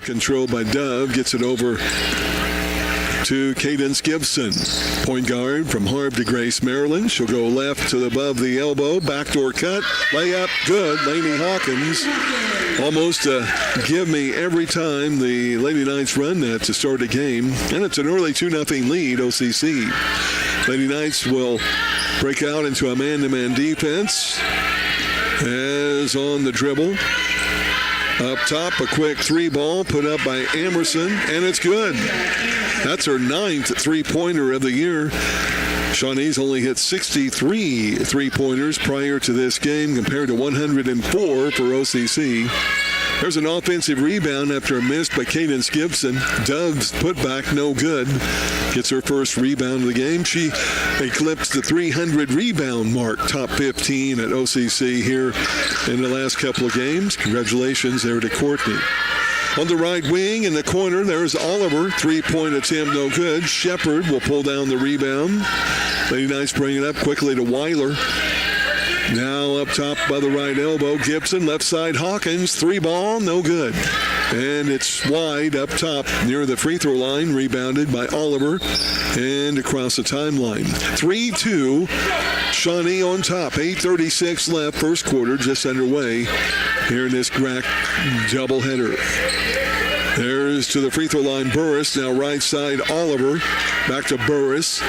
Controlled by Dove, gets it over to Cadence Gibson. Point guard from Harb to Grace, Maryland. She'll go left to above the elbow. Backdoor cut. Layup. Good. Lainey Hawkins. Almost give me every time the Lady Knights run that to start a game. And it's an early 2-0 lead, OCC. Lady Knights will break out into a man-to-man defense. As on the dribble. Up top, a quick three ball put up by Amerson, and it's good. That's her 9th three-pointer of the year. Shawnee's only hit 63 three-pointers prior to this game compared to 104 for OCC. There's an offensive rebound after a miss by Cadence Gibson. Dove's putback, no good. Gets her first rebound of the game. She eclipsed the 300 rebound mark, top 15 at OCC here in the last couple of games. Congratulations there to Courtney. On the right wing in the corner, there's Oliver. Three-point attempt, no good. Shepard will pull down the rebound. Lady Knights bring it up quickly to Weiler. Now up top by the right elbow, Gibson, left side Hawkins, three ball, no good. And it's wide up top near the free throw line, rebounded by Oliver and across the timeline. 3-2, Shawnee on top, 8:36 left, first quarter just underway here in this GRAC doubleheader. There's to the free throw line Burris, now right side Oliver, back to Burris.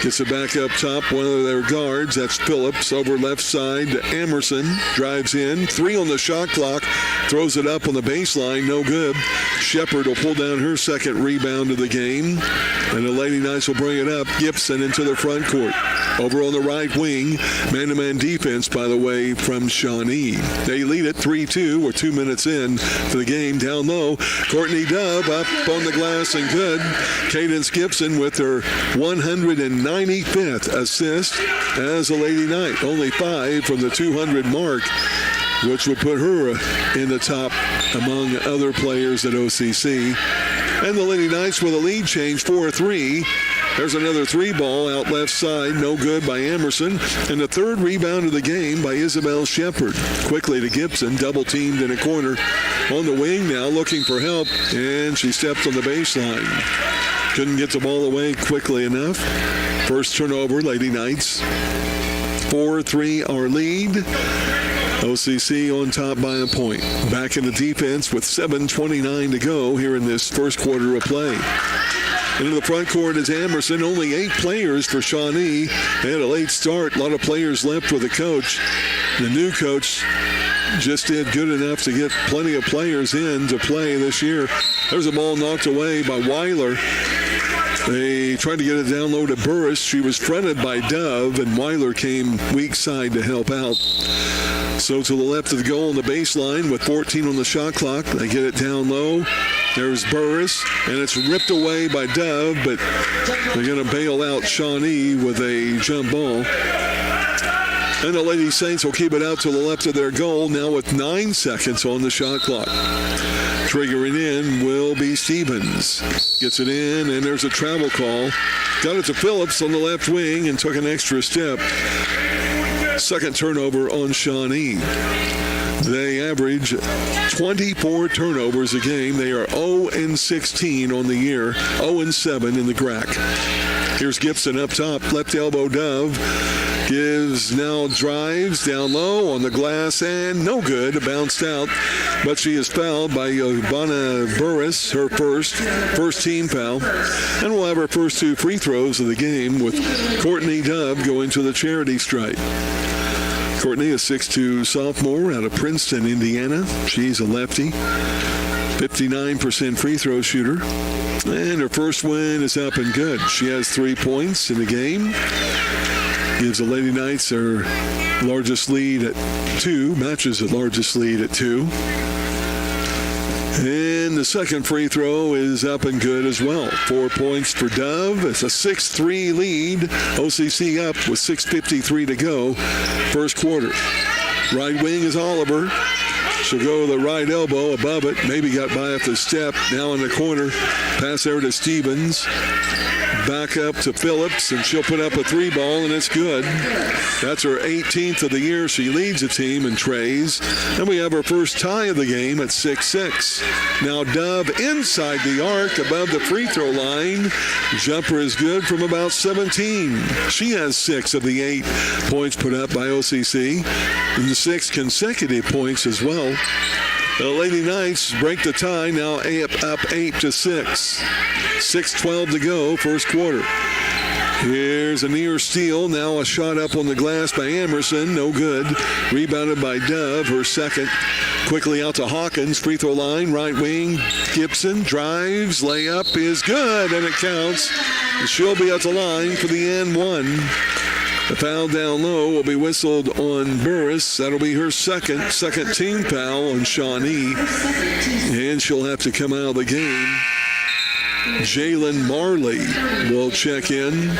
Gets it back up top, one of their guards, that's Phillips, over left side to Emerson, drives in, three on the shot clock, throws it up on the baseline, no good. Shepard will pull down her second rebound of the game, and the Lady Knights will bring it up. Gibson into the front court. Over on the right wing, man-to-man defense, by the way, from Shawnee. They lead it 3-2. We're 2 minutes in to the game. Down low, Courtney Dove up on the glass and good. Cadence Gibson with her 195th assist as a Lady Knight. Only 5 from the 200 mark, which would put her in the top among other players at OCC. And the Lady Knights with a lead change, 4-3. There's another three ball out left side, no good by Emerson. And the third rebound of the game by Isabel Shepard. Quickly to Gibson, double teamed in a corner. On the wing now, looking for help, and she steps on the baseline. Couldn't get the ball away quickly enough. First turnover, Lady Knights. 4-3 our lead. OCC on top by a point. Back in the defense with 7:29 to go here in this first quarter of play. Into the front court is Emerson. Only 8 players for Shawnee. They had a late start. A lot of players left with the coach. The new coach just did good enough to get plenty of players in to play this year. There's a ball knocked away by Weiler. They tried to get it down low to Burris. She was fronted by Dove, and Weiler came weak side to help out. So to the left of the goal on the baseline with 14 on the shot clock. They get it down low. There's Burris, and it's ripped away by Dove, but they're going to bail out Shawnee with a jump ball. And the Lady Saints will keep it out to the left of their goal, now with 9 seconds on the shot clock. Triggering in will be Stevens. Gets it in, and there's a travel call. Got it to Phillips on the left wing and took an extra step. Second turnover on Shawnee. They average 24 turnovers a game. They are 0-16 on the year, 0-7 in the GRAC. Here's Gibson up top, left elbow Dove. Drives down low on the glass and no good, bounced out. But she is fouled by Ivana Burris, her first team foul. And we'll have her first 2 free throws of the game with Courtney Dove going to the charity stripe. Courtney, a 6'2 sophomore out of Princeton, Indiana. She's a lefty, 59% free throw shooter. And her first win is up and good. She has 3 points in the game. Gives the Lady Knights their largest lead at 2, matches the largest lead at 2. And the second free throw is up and good as well. 4 points for Dove. It's a 6-3 lead. OCC up with 6:53 to go. First quarter. Right wing is Oliver. She'll go to the right elbow above it. Maybe got by at the step. Now in the corner. Pass there to Stevens. back up to Phillips, and she'll put up a 3-ball, and it's good. That's her 18th of the year. She leads the team in trays. And we have our first tie of the game at 6-6. Now Dove inside the arc above the free throw line. Jumper is good from about 17. She has 6 of the 8 points put up by OCC, and 6 consecutive points as well. The Lady Knights break the tie, now up 8-6. 6:12 to go, first quarter. Here's a near steal. Now a shot up on the glass by Emerson. No good. Rebounded by Dove, her second. Quickly out to Hawkins. Free throw line, right wing. Gibson drives. Layup is good, and it counts. She'll be at the line for the N1. The foul down low will be whistled on Burris. That'll be her second team foul on Shawnee. And she'll have to come out of the game. Jalen Marley will check in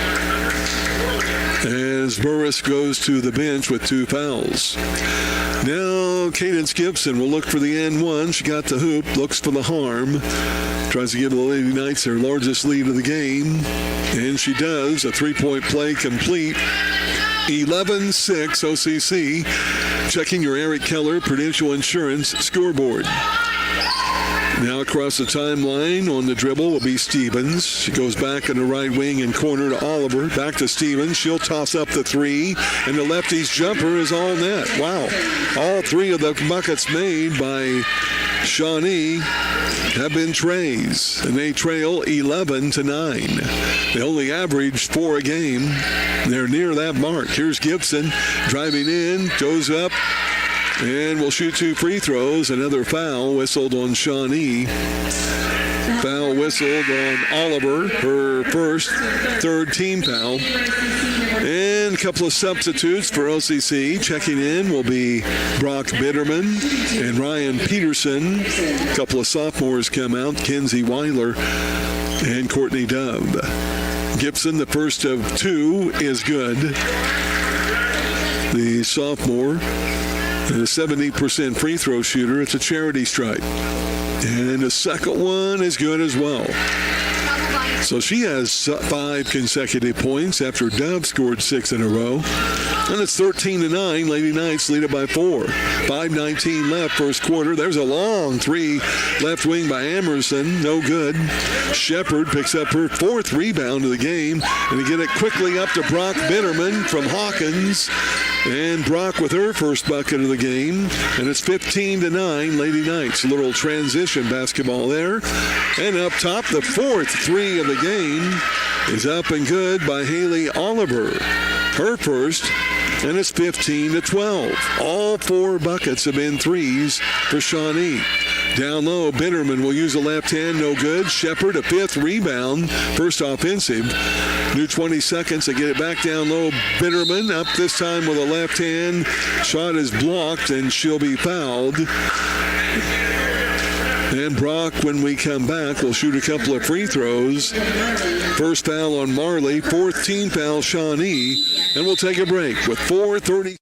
as Burris goes to the bench with 2 fouls. Now Cadence Gibson will look for the N1. She got the hoop, looks for the harm. Tries to give the Lady Knights their largest lead of the game. And she does. A 3-point play complete. 11-6 OCC. Checking your Eric Keller Prudential Insurance scoreboard. Now across the timeline on the dribble will be Stevens. She goes back in the right wing and corner to Oliver. Back to Stevens. She'll toss up the 3. And the lefty's jumper is all net. Wow. All 3 of the buckets made by Shawnee have been trays. And they trail 11-9. They only averaged 4 a game. They're near that mark. Here's Gibson driving in. Goes up. And we'll shoot 2 free throws. Another foul whistled on Shawnee. Foul whistled on Oliver, her third team foul. And a couple of substitutes for OCC. Checking in will be Brock Bitterman and Ryan Peterson. A couple of sophomores come out, Kenzie Weiler and Courtney Dove. Gibson, the first of 2, is good. The sophomore, a 70% free throw shooter. It's a charity stripe. And the second one is good as well. So she has 5 consecutive points after Dove scored 6 in a row. And it's 13-9. Lady Knights lead it by 4. 5:19 left, first quarter. There's a long 3 left wing by Emerson. No good. Shepard picks up her 4th rebound of the game. And to get it quickly up to Brock Bitterman from Hawkins. And Brock with her first bucket of the game. And it's 15-9, Lady Knights. A little transition basketball there. And up top, the 4th 3 of the game is up and good by Haley Oliver. Her first, and it's 15-12. All 4 buckets have been 3s for Shawnee. Down low, Bitterman will use the left hand, no good. Shepard, a 5th rebound, first offensive. New 20 seconds to get it back down low. Bitterman up this time with a left hand. Shot is blocked, and she'll be fouled. And Brock, when we come back, will shoot a couple of free throws. First foul on Marley, 4th team foul Shawnee. And we'll take a break with 4:30.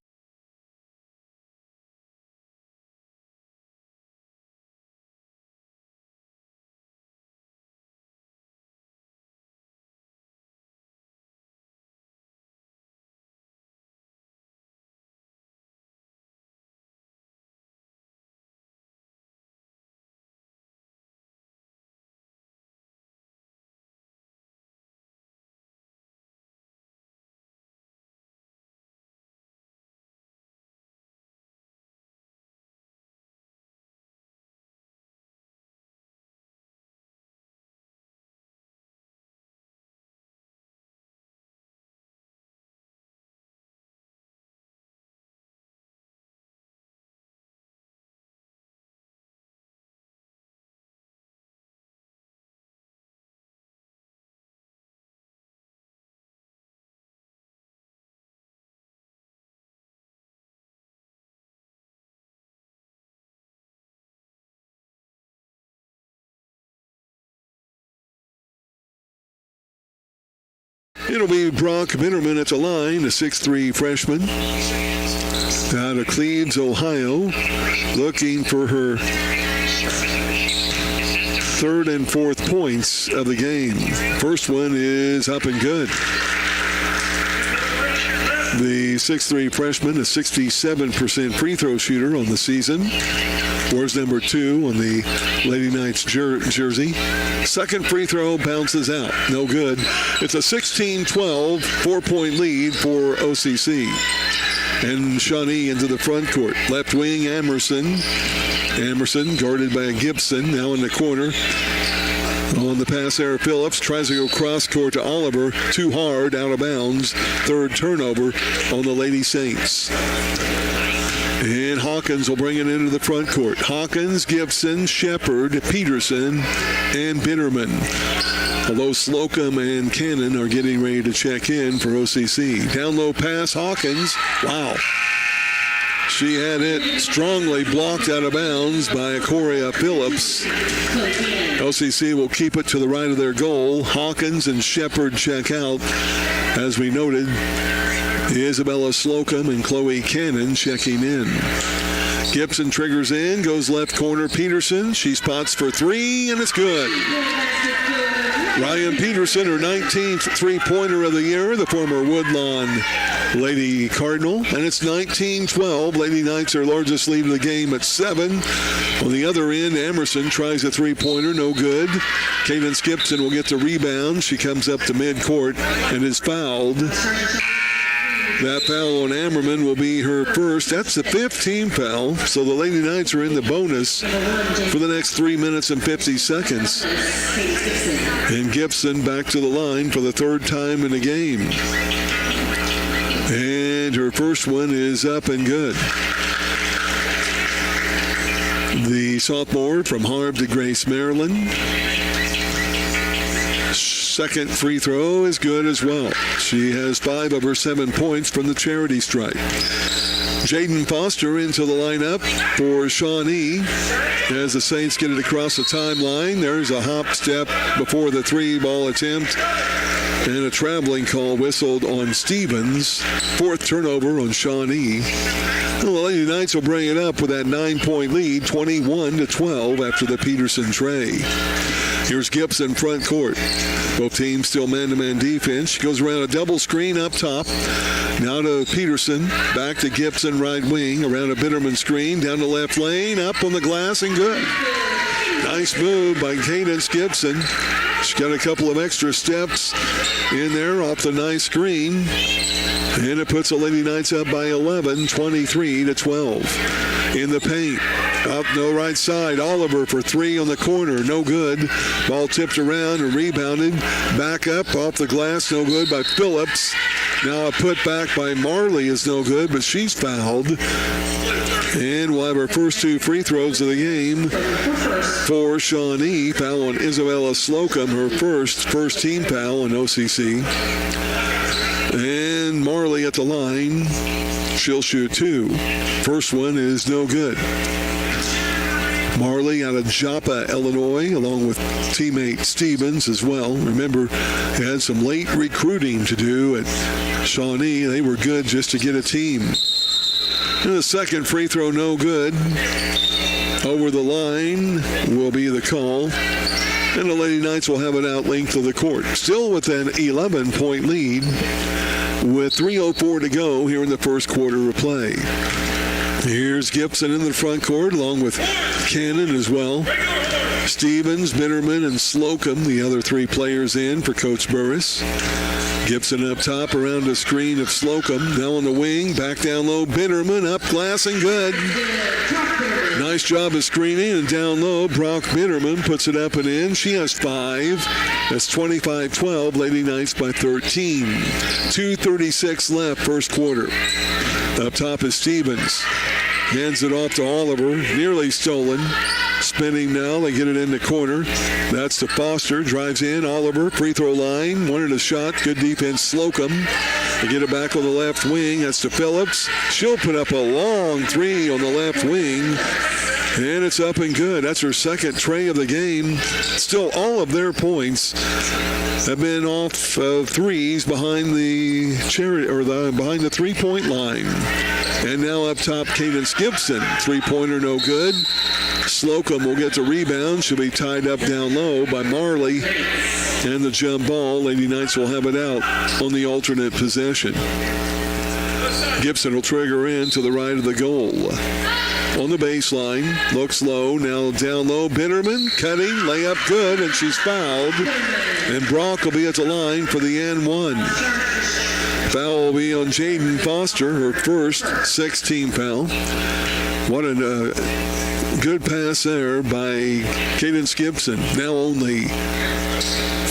It'll be Brock Bitterman at the line, the 6'3" freshman out of Cleves, Ohio, looking for her third and fourth points of the game. First one is up and good. The 6'3" freshman, a 67% free throw shooter on the season. Wears number 2 on the Lady Knights jersey. Second free throw bounces out. No good. It's a 16-12 4-point lead for OCC. And Shawnee into the front court. Left wing, Emerson guarded by Gibson. Now in the corner. On the pass there, Phillips tries to go cross court to Oliver. Too hard, out of bounds. Third turnover on the Lady Saints. And Hawkins will bring it into the front court. Hawkins, Gibson, Shepard, Peterson, and Bitterman. Although Slocum and Cannon are getting ready to check in for OCC. Down low pass, Hawkins. Wow. She had it strongly blocked out of bounds by Akoria Phillips. OCC will keep it to the right of their goal. Hawkins and Shepard check out. As we noted, Isabella Slocum and Chloe Cannon checking in. Gibson triggers in, goes left corner. Peterson, she spots for 3, and it's good. Ryan Peterson, her 19th three-pointer of the year, the former Woodlawn Lady Cardinal. And it's 19-12. Lady Knights, their largest lead of the game at 7. On the other end, Emerson tries a three-pointer, no good. Cadence Gibson will get the rebound. She comes up to midcourt and is fouled. That foul on Ammerman will be her first. That's the 5th team foul. So the Lady Knights are in the bonus for the next 3 minutes and 50 seconds. And Gibson back to the line for the third time in the game. And her first one is up and good. The sophomore from Harb de Grace, Maryland. Second free throw is good as well. She has 5 of her 7 points from the charity stripe. Jaden Foster into the lineup for Shawnee as the Saints get it across the timeline. There's a hop step before the 3-ball attempt and a traveling call whistled on Stevens. 4th turnover on Shawnee. Well, the Lady Knights will bring it up with that 9-point lead, 21-12 after the Peterson tray. Here's Gibson front court. Both teams still man-to-man defense. She goes around a double screen up top. Now to Peterson. Back to Gibson right wing. Around a Bitterman screen. Down the left lane. Up on the glass and good. Nice move by Cadence Gibson. She's got a couple of extra steps in there off the nice screen. And it puts the Lady Knights up by 11, 23-12. In the paint. Up no right side. Oliver for 3 on the corner. No good. Ball tipped around and rebounded. Back up off the glass. No good by Phillips. Now a put back by Marley is no good, but she's fouled. And we'll have our first 2 free throws of the game for Shawnee. Foul on Isabella Slocum, her first team foul on OCC. And Marley at the line. She'll shoot 2. First one is no good. Marley out of Joppa, Illinois, along with teammate Stevens as well. Remember, he had some late recruiting to do at Shawnee. They were good just to get a team. And the second free throw, no good. Over the line will be the call. And the Lady Knights will have it out length of the court. Still with an 11-point lead with 3:04 to go here in the first quarter of play. Here's Gibson in the front court along with Cannon as well. Stevens, Bitterman, and Slocum, the other 3 players in for Coach Burris. Gibson up top around a screen of Slocum. Now on the wing, back down low, Bitterman, up glass and good. Nice job of screening and down low. Brock Bitterman puts it up and in. She has 5. That's 25-12. Lady Knights by 13. 2:36 left, first quarter. Up top is Stevens. Hands it off to Oliver. Nearly stolen. Spinning now. They get it in the corner. That's to Foster. Drives in. Oliver, free throw line. Wanted a shot. Good defense. Slocum. They get it back on the left wing. That's to Phillips. She'll put up a long three on the left wing. And it's up and good. That's her second tray of the game. Still, all of their points have been off threes behind the behind the three-point line. And now up top, Cadence Gibson. Three-pointer, no good. Slocum will get the rebound. She'll be tied up down low by Marley. And the jump ball, Lady Knights will have it out on the alternate possession. Gibson will trigger in to the right of the goal. On the baseline, looks low, now down low. Bitterman cutting, layup good, and she's fouled. And Brock will be at the line for the N1. Foul will be on Jaden Foster, her first 16 foul. What a good pass there by Cadence Gibson. Now only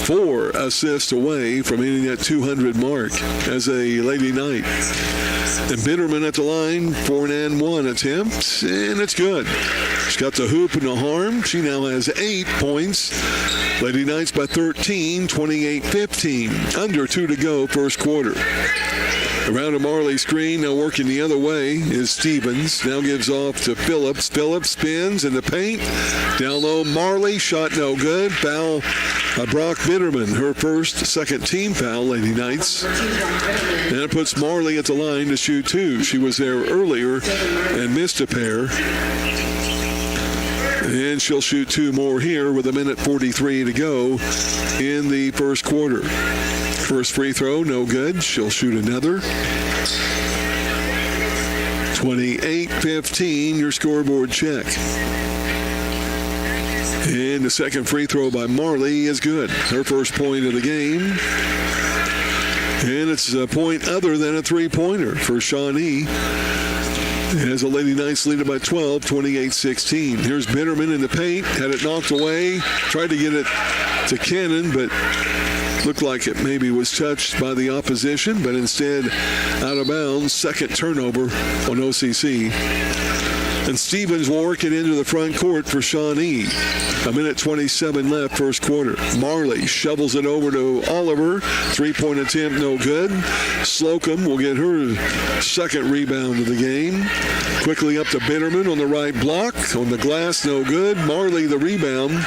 4 assists away from hitting that 200 mark as a Lady Knight. And Bitterman at the line for an N1 attempt, and it's good. She's got the hoop and the harm. She now has 8 points. Lady Knights by 13, 28-15. Under 2 to go, first quarter. Around a Marley screen, now working the other way is Stevens. Now gives off to Phillips. Phillips spins in the paint. Down low, Marley. Shot no good. Foul Brock Bitterman. Her first second team foul, Lady Knights. And it puts Marley at the line to shoot 2. She was there earlier and missed a pair. And she'll shoot 2 more here with 1:43 to go in the first quarter. First free throw, no good. She'll shoot another. 28-15, your scoreboard check. And the second free throw by Marley is good. Her first point of the game. And it's a point other than a three-pointer for Shawnee. As the Lady Knights lead it by 12, 28-16. Here's Bitterman in the paint. Had it knocked away. Tried to get it to Cannon, but looked like it maybe was touched by the opposition, but instead out of bounds. Second turnover on OCC. And Stevens will work it into the front court for Shawnee. 1:27 left, first quarter. Marley shovels it over to Oliver. Three-point attempt, no good. Slocum will get her second rebound of the game. Quickly up to Bitterman on the right block. On the glass, no good. Marley the rebound.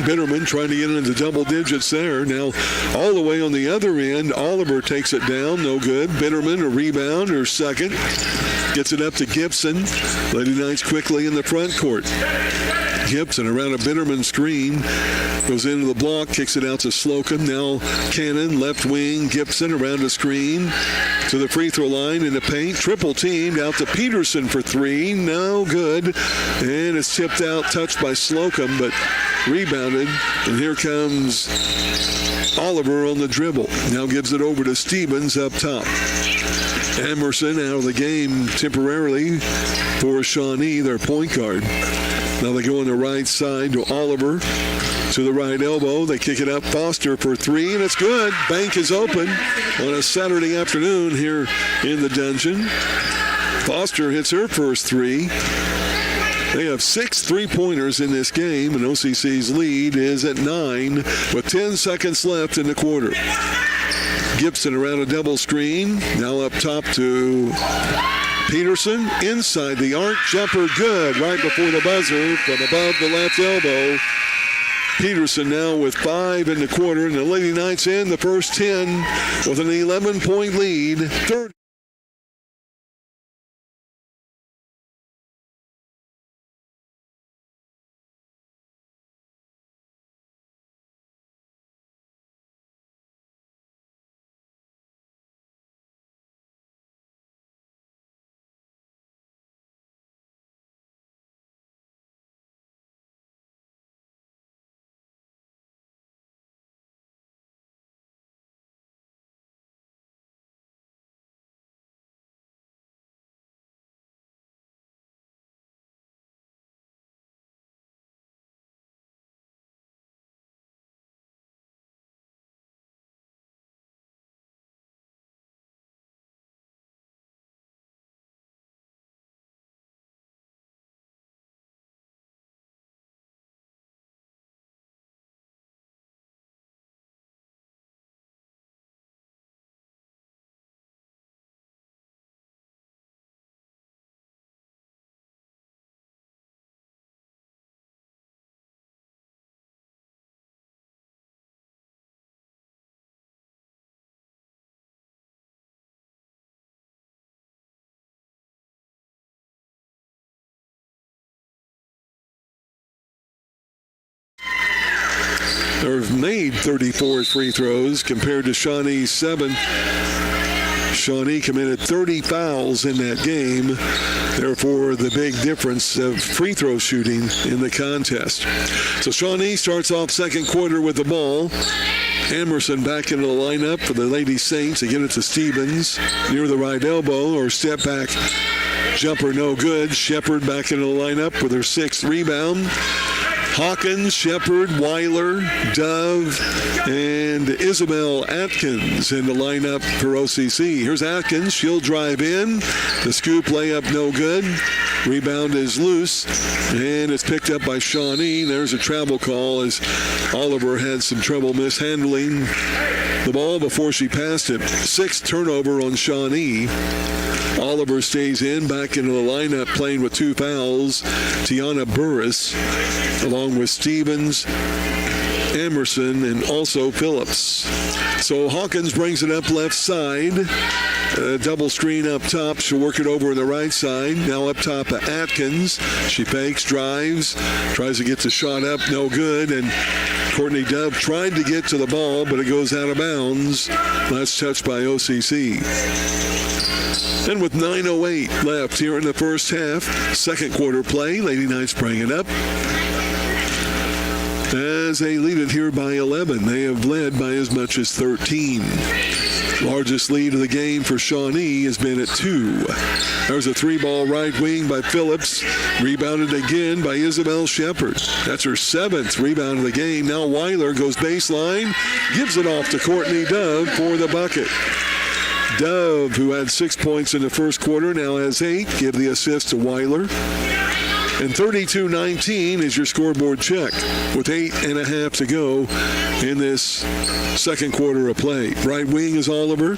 Bitterman trying to get into double digits there. Now all the way on the other end, Oliver takes it down, no good. Bitterman a rebound, her second. Gets it up to Gibson. Lady Knights quickly in the front court. Gibson around a Bitterman screen. Goes into the block, kicks it out to Slocum. Now Cannon, left wing. Gibson around the screen. To the free throw line in the paint. Triple teamed out to Peterson for 3. No good. And it's tipped out, touched by Slocum, but rebounded. And here comes Oliver on the dribble. Now gives it over to Stevens up top. Emerson out of the game temporarily for Shawnee, their point guard. Now they go on the right side to Oliver. To the right elbow. They kick it up. Foster for 3, and it's good. Bank is open on a Saturday afternoon here in the dungeon. Foster hits her first 3. They have 6 three-pointers in this game, and OCC's lead is at 9 with 10 seconds left in the quarter. Gibson around a double screen. Now up top to Peterson. Inside the arc. Jumper good right before the buzzer from above the left elbow. Peterson now with 5 in the quarter, and the Lady Knights in the first 10 with an 11-point lead. Third. made 34 free throws compared to Shawnee's 7. Shawnee committed 30 fouls in that game. Therefore, the big difference of free throw shooting in the contest. So Shawnee starts off second quarter with the ball. Emerson back into the lineup for the Lady Saints. They get it to Stevens near the right elbow, or step back jumper no good. Shepard back into the lineup with her 6th rebound. Hawkins, Shepard, Weiler, Dove, and Isabel Atkins in the lineup for OCC. Here's Atkins. She'll drive in. The scoop layup no good. Rebound is loose, and it's picked up by Shawnee. There's a travel call as Oliver had some trouble mishandling the ball before she passed it. 6th turnover on Shawnee. Oliver stays in, back into the lineup, playing with 2 fouls. Tiana Burris, along with Stevens, Emerson, and also Phillips. So Hawkins brings it up left side. Double screen up top. She'll work it over on the right side. Now up top of Atkins. She fakes, drives, tries to get the shot up, no good. And Courtney Dove tried to get to the ball, but it goes out of bounds. Last touch by OCC. And with 9:08 left here in the first half, second quarter play, Lady Knights bring it up as they lead it here by 11. They have led by as much as 13. Largest lead of the game for Shawnee has been at 2. There's a 3-ball right wing by Phillips. Rebounded again by Isabel Shepard. That's her 7th rebound of the game. Now Weiler goes baseline, gives it off to Courtney Dove for the bucket. Dove, who had 6 points in the first quarter, now has 8. Give the assist to Weiler. And 32-19 is your scoreboard check with 8.5 to go in this second quarter of play. Right wing is Oliver.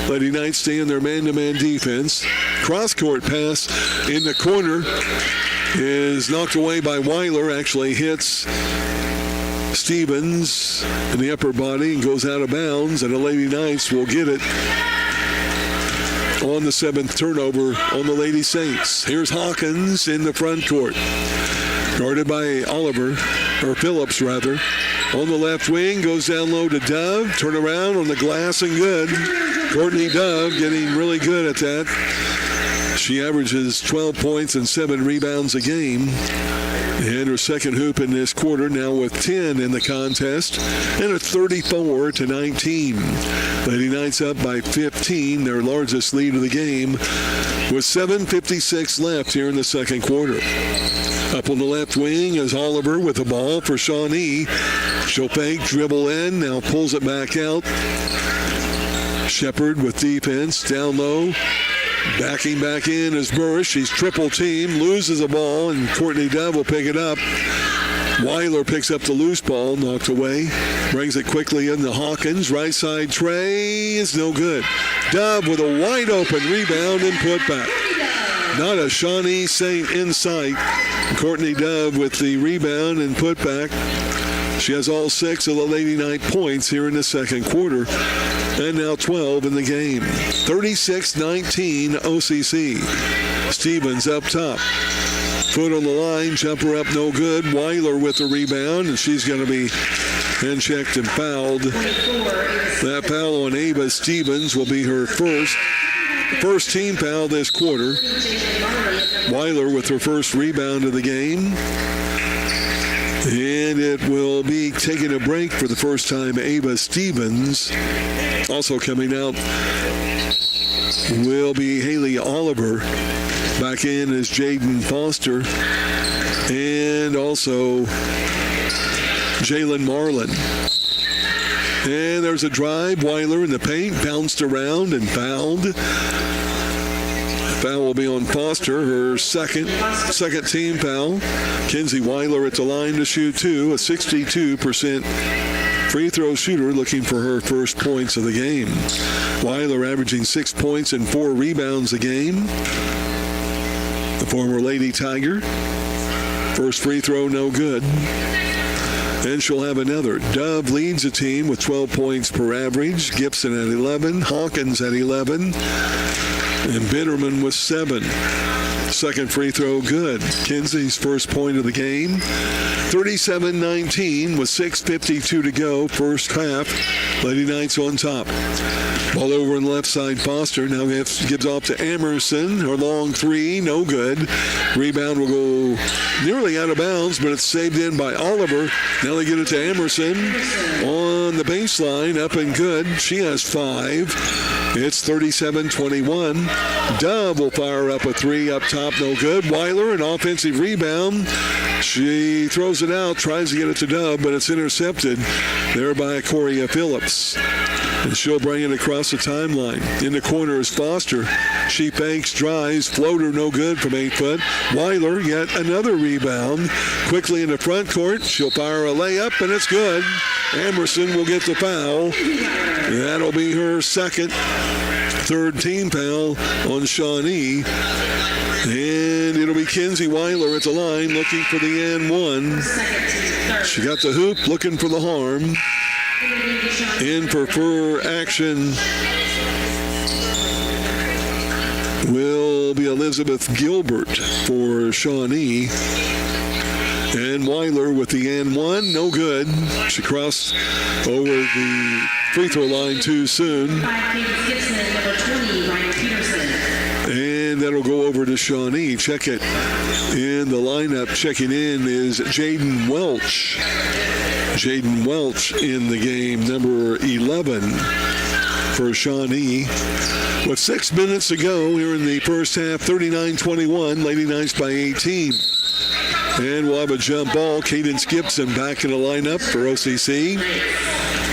Lady Knights stay in their man-to-man defense. Cross-court pass in the corner is knocked away by Weiler. Actually hits Stevens in the upper body and goes out of bounds. And the Lady Knights will get it on the 7th turnover on the Lady Saints. Here's Hawkins in the front court. Guarded by Oliver, or Phillips rather. On the left wing, goes down low to Dove. Turn around on the glass and good. Courtney Dove getting really good at that. She averages 12 points and 7 rebounds a game. And her second hoop in this quarter, now with 10 in the contest, and a 34-19. Lady Knights up by 15, their largest lead of the game, with 7:56 left here in the second quarter. Up on the left wing is Oliver with the ball for Shawnee. She'll fake, dribble in, now pulls it back out. Shepard with defense, down low. Backing back in is Burris. She's triple teamed, loses the ball, and Courtney Dove will pick it up. Weiler picks up the loose ball, knocked away. Brings it quickly into Hawkins. Right side tray is no good. Dove with a wide open rebound and put back. Not a Shawnee Saint in sight. Courtney Dove with the rebound and put back. She has all 6 of the Lady Knight points here in the second quarter. And now 12 in the game. 36-19 OCC. Stevens up top. Foot on the line, jumper up no good. Weiler with the rebound, and she's going to be hand checked and fouled. That foul on Ava Stevens will be her first team foul this quarter. Weiler with her first rebound of the game. And it will be taking a break for the first time. Ava Stevens. Also coming out will be Haley Oliver. Back in is Jaden Foster. And also Jalen Marlin. And there's a drive. Weiler in the paint. Bounced around and fouled. Foul will be on Foster, her second team foul. Kenzie Weiler at the line to shoot 2, a 62% free throw shooter looking for her first points of the game. Weiler averaging 6 points and 4 rebounds a game. The former Lady Tiger. First free throw, no good. And she'll have another. Dove leads the team with 12 points per average. Gibson at 11. Hawkins at 11. And Bitterman with 7. Second free throw, good. Kinsey's first point of the game. 37-19 with 6:52 to go. First half. Lady Knights on top. Ball over on the left side, Foster. Now gives off to Emerson. Her long three, no good. Rebound will go nearly out of bounds, but it's saved in by Oliver. Now they get it to Emerson on the baseline, up and good. She has 5. It's 37-21. Dove will fire up a three up top, no good. Weiler, an offensive rebound. She throws it out, tries to get it to Dove, but it's intercepted there by Coria Phillips. And she'll bring it across the timeline. In the corner is Foster. She fakes, drives, floater no good from 8 foot. Weiler, yet another rebound. Quickly in the front court, she'll fire a layup, and it's good. Emerson will get the foul. That'll be her third team foul on Shawnee. And it'll be Kinsey Weiler at the line looking for the and one. She got the hoop, looking for the harm. In for action will be Elizabeth Gilbert for Shawnee. And Weiler with the and one, no good. She crossed over the free throw line too soon. And that'll go over to Shawnee. Check it in the lineup. Checking in is Jaden Welch. Jaden Welch in the game, number 11 for Shawnee. With 6 minutes to go here in the first half, 39-21, Lady Knights by 18. And we'll have a jump ball. Cadence Gibson back in the lineup for OCC.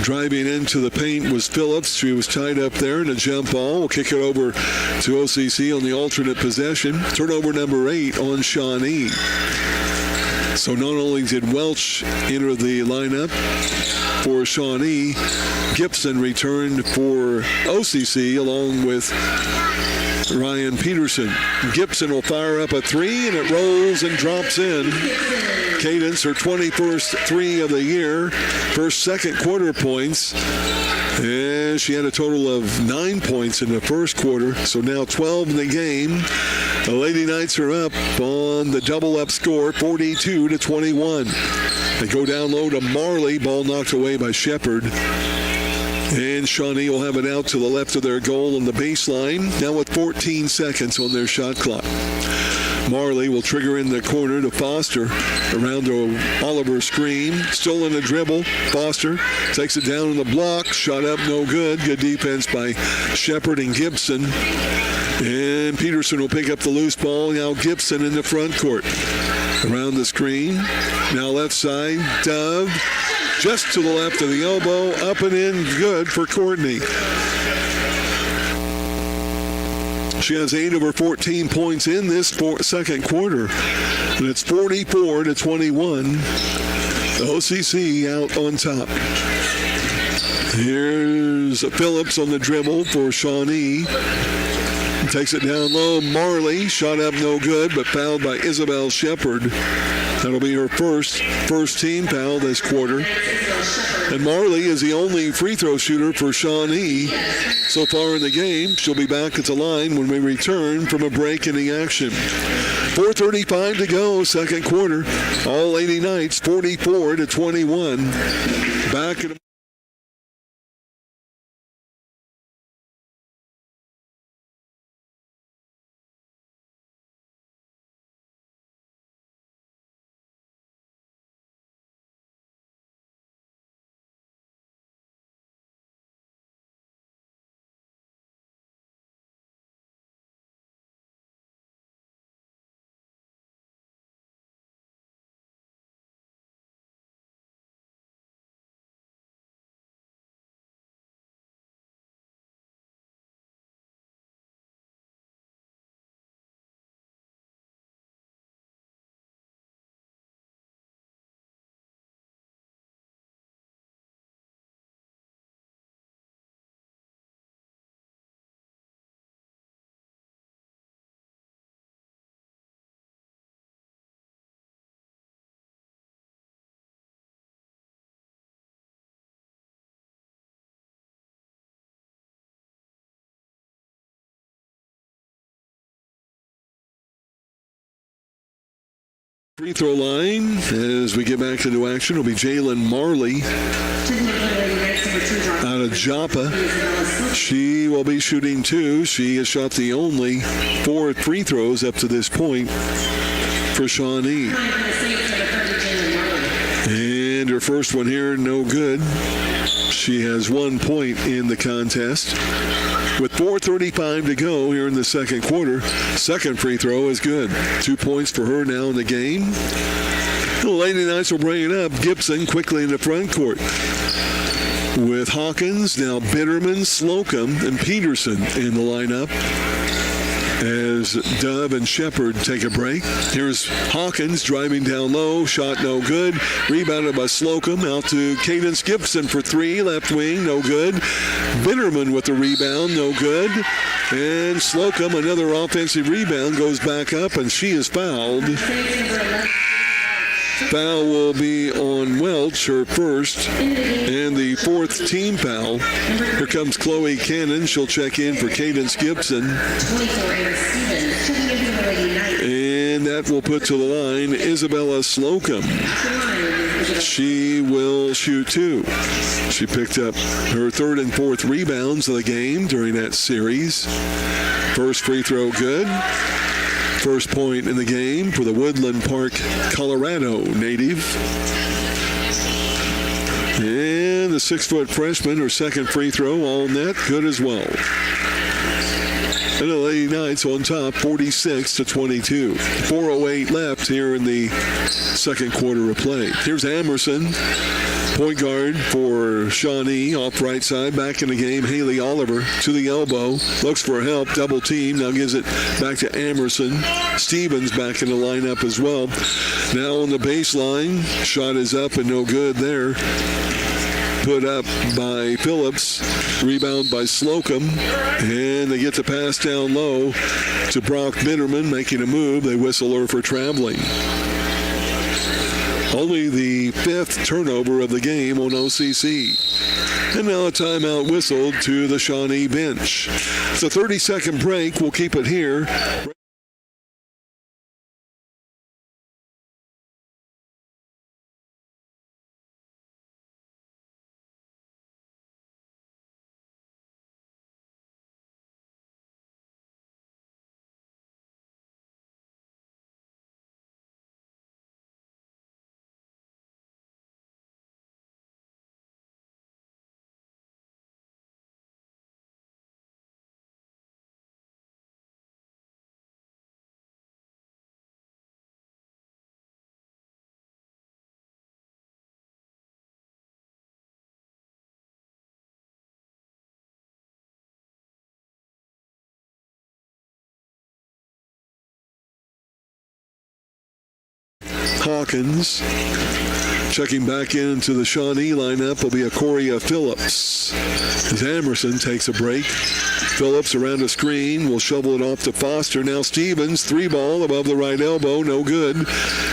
Driving into the paint was Phillips. She was tied up there in a jump ball. We'll kick it over to OCC on the alternate possession. Turnover number 8 on Shawnee. So not only did Welch enter the lineup for Shawnee, Gibson returned for OCC along with Ryan Peterson. Gibson will fire up a three, and it rolls and drops in. Cadence, her 21st three of the year, first second quarter points. And she had a total of 9 points in the first quarter, so now 12 in the game. The Lady Knights are up on the double-up score, 42-21. They go down low to Marley, ball knocked away by Shepard. And Shawnee will have it out to the left of their goal on the baseline, now with 14 seconds on their shot clock. Marley will trigger in the corner to Foster around the Oliver screen. Still in the dribble. Foster takes it down on the block. Shot up, no good. Good defense by Shepard and Gibson. And Peterson will pick up the loose ball. Now Gibson in the front court. Around the screen. Now left side. Dove. Just to the left of the elbow. Up and in. Good for Courtney. She has 8 of her 14 points in this second quarter. And it's 44-21. OCC out on top. Here's Phillips on the dribble for Shawnee. Takes it down low. Marley, shot up no good, but fouled by Isabel Shepard. That'll be her first team foul this quarter. And Marley is the only free throw shooter for Shawnee so far in the game. She'll be back at the line when we return from a break in the action. 4:35 to go, second quarter. All Lady Knights 44-21. Back in Free throw line as we get back into action will be Jalen Marley out of Joppa. She will be shooting 2. She has shot the only 4 free throws up to this point for Shawnee. And her first one here, no good. She has 1 point in the contest. With 4:35 to go here in the second quarter, second free throw is good. 2 points for her now in the game. The Lady Knights will bring it up. Gibson quickly in the front court with Hawkins, now Bitterman, Slocum, and Peterson in the lineup as Dove and Shepard take a break. Here's Hawkins driving down low, shot no good, rebounded by Slocum, out to Cadence Gibson for 3, left wing, no good. Bitterman with the rebound, no good. And Slocum, another offensive rebound, goes back up, and she is fouled. Foul will be on Welch, her first, and the 4th team foul. Here comes Chloe Cannon. She'll check in for Cadence Gibson. And that will put to the line Isabella Slocum. She will shoot 2. She picked up her 3rd and 4th rebounds of the game during that series. First free throw good. First point in the game for the Woodland Park, Colorado native. And the 6-foot freshman, her second free throw, all net, good as well. And the Lady Knights on top, 46-22. 4:08 left here in the second quarter of play. Here's Amerson, point guard for Shawnee, off right side, back in the game. Haley Oliver to the elbow, looks for help, double team, now gives it back to Amerson. Stevens back in the lineup as well. Now on the baseline, shot is up and no good there. Put up by Phillips, rebound by Slocum, and they get the pass down low to Brock Bitterman, making a move. They whistle her for traveling. Only the 5th turnover of the game on OCC. And now a timeout whistled to the Shawnee bench. It's a 30-second break. We'll keep it here. Hawkins. Checking back into the Shawnee lineup will be Acoria Phillips. As Amerson takes a break. Phillips around a screen will shovel it off to Foster. Now Stevens, 3-ball above the right elbow, no good.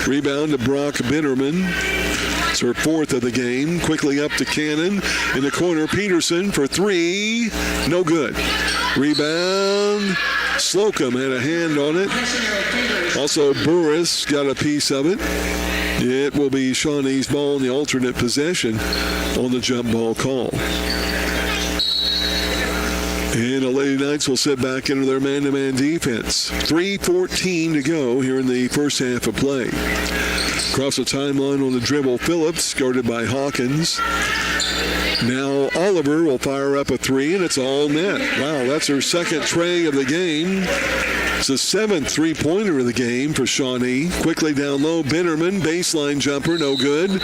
Rebound to Brock Bitterman. It's her 4th of the game. Quickly up to Cannon. In the corner, Peterson for 3. No good. Rebound. Slocum had a hand on it. Also, Burris got a piece of it. It will be Shawnee's ball in the alternate possession on the jump ball call. And the Lady Knights will sit back into their man-to-man defense. 3:14 to go here in the first half of play. Across the timeline on the dribble, Phillips, guarded by Hawkins. Now Oliver will fire up a 3, and it's all net. Wow, that's her second tray of the game. It's the 7th three-pointer of the game for Shawnee. Quickly down low, Bitterman, baseline jumper, no good.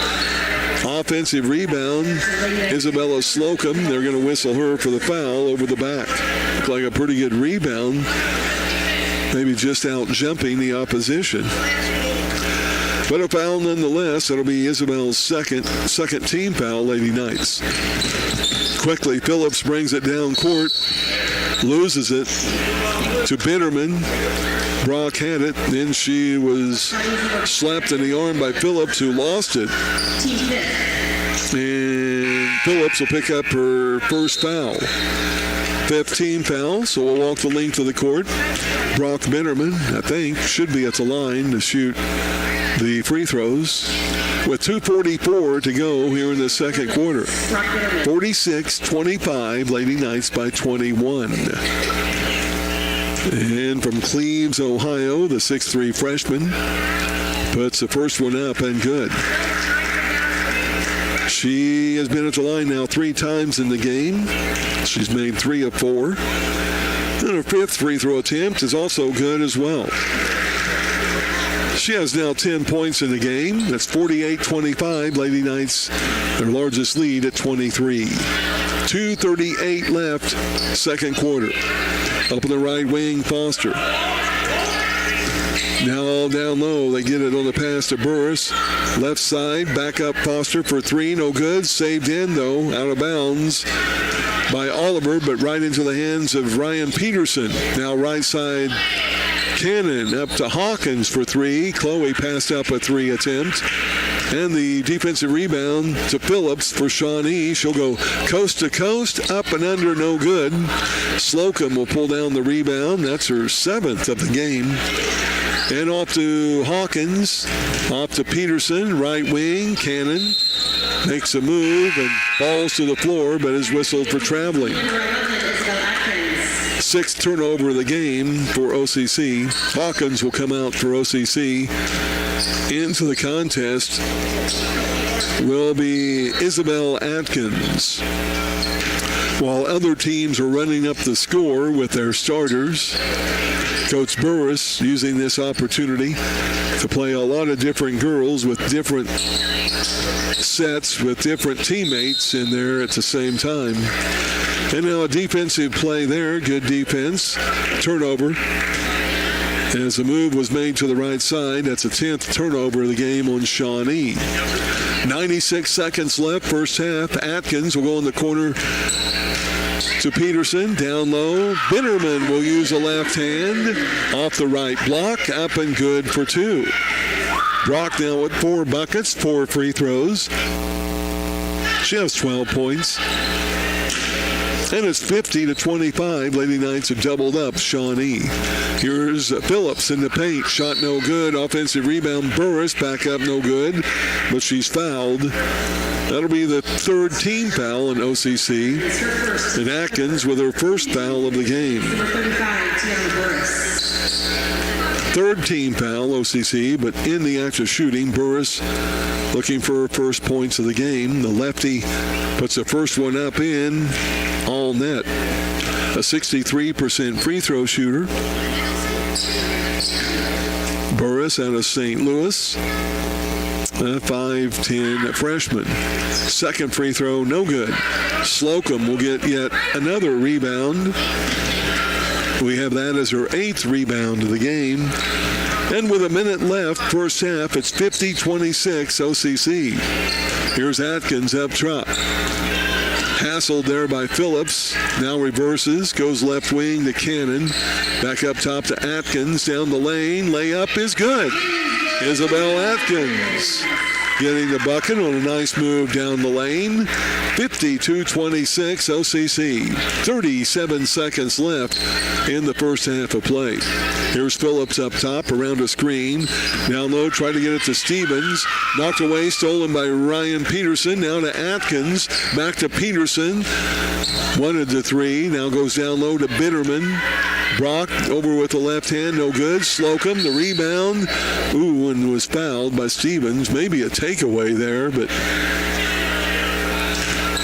Offensive rebound, Isabella Slocum. They're going to whistle her for the foul over the back. Looked like a pretty good rebound. Maybe just out jumping the opposition. But a foul nonetheless. That'll be Isabel's second team foul, Lady Knights. Quickly, Phillips brings it down court. Loses it to Bitterman. Brock had it. Then she was slapped in the arm by Phillips, who lost it. And Phillips will pick up her first foul. Fifth team foul, so we'll walk the length of the court. Brock Bitterman, I think, should be at the line to shoot the free throws with 2:44 to go here in the second quarter. 46-25, Lady Knights by 21. And from Cleves, Ohio, the 6'3 freshman puts the first one up and good. She has been at the line now 3 times in the game. She's made 3 of 4. And her 5th free throw attempt is also good as well. She has now 10 points in the game. That's 48-25. Lady Knights, their largest lead at 23. 2:38 left, second quarter. Up in the right wing, Foster. Now all down low. They get it on the pass to Burris. Left side, back up Foster for 3. No good. Saved in, though, out of bounds by Oliver, but right into the hands of Ryan Peterson. Now right side, Cannon up to Hawkins for 3. Chloe passed up a 3 attempt. And the defensive rebound to Phillips for Shawnee. She'll go coast to coast, up and under, no good. Slocum will pull down the rebound. That's her 7th of the game. And off to Hawkins, off to Peterson, right wing. Cannon makes a move and falls to the floor, but is whistled for traveling. 6th turnover of the game for OCC. Hawkins will come out for OCC. Into the contest will be Isabel Atkins. While other teams are running up the score with their starters, Coach Burris using this opportunity to play a lot of different girls with different sets with different teammates in there at the same time. And now a defensive play there. Good defense. Turnover. As the move was made to the right side, that's a 10th turnover of the game on Shawnee. 96 seconds left, first half. Atkins will go in the corner to Peterson, down low. Bitterman will use a left hand off the right block, up and good for 2. Brock now with 4 buckets, 4 free throws. She has 12 points. And it's 50-25. Lady Knights have doubled up Shawnee. Here's Phillips in the paint. Shot no good. Offensive rebound. Burris back up no good. But she's fouled. That'll be the 3rd team foul in OCC. And Atkins with her first foul of the game. 3rd team foul, OCC, but in the act of shooting, Burris looking for her first points of the game. The lefty puts the first one up in, all net. A 63% free throw shooter. Burris out of St. Louis. A 5'10" freshman. Second free throw, no good. Slocum will get yet another rebound. We have that as her 8th rebound of the game. And with a minute left, first half, it's 50-26 OCC. Here's Atkins up top. Hassled there by Phillips. Now reverses, goes left wing to Cannon. Back up top to Atkins, down the lane. Layup is good. Isabel Atkins getting the bucket on a nice move down the lane. 52-26 OCC. 37 seconds left in the first half of play. Here's Phillips up top around a screen. Down low, try to get it to Stevens. Knocked away, stolen by Ryan Peterson. Now to Atkins. Back to Peterson. Wanted the 3. Now goes down low to Bitterman. Brock over with the left hand, no good. Slocum, the rebound. Ooh, and was fouled by Stevens. Maybe a takeaway there, but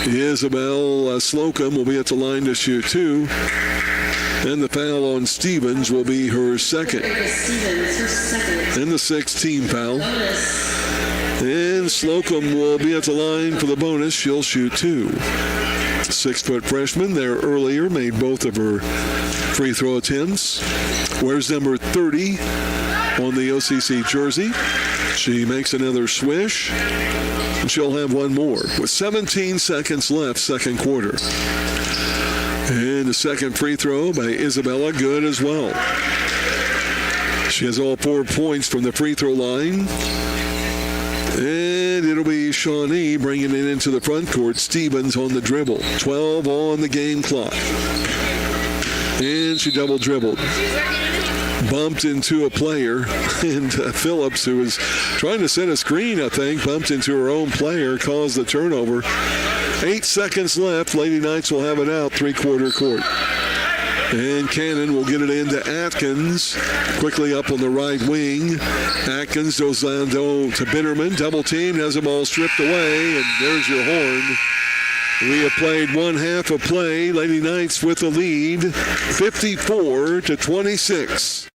Isabel Slocum will be at the line to shoot 2. And the foul on Stevens will be her second. And the 6th team foul. And Slocum will be at the line for the bonus. She'll shoot 2. 6-foot freshman there earlier made both of her free throw attempts. Wears number 30 on the OCC jersey. She makes another swish. And she'll have one more with 17 seconds left, second quarter. And the second free throw by Isabella, good as well. She has all 4 points from the free throw line. And it'll be Shawnee bringing it into the front court. Stevens on the dribble. 12 on the game clock. And she double dribbled. Bumped into a player, and Phillips, who was trying to set a screen, I think, bumped into her own player, caused the turnover. 8 seconds left. Lady Knights will have it out, three-quarter court. And Cannon will get it into Atkins, quickly up on the right wing. Atkins goes down to Bitterman, double teamed, has them all stripped away, and there's your horn. We have played one half of play. Lady Knights with the lead, 54-26.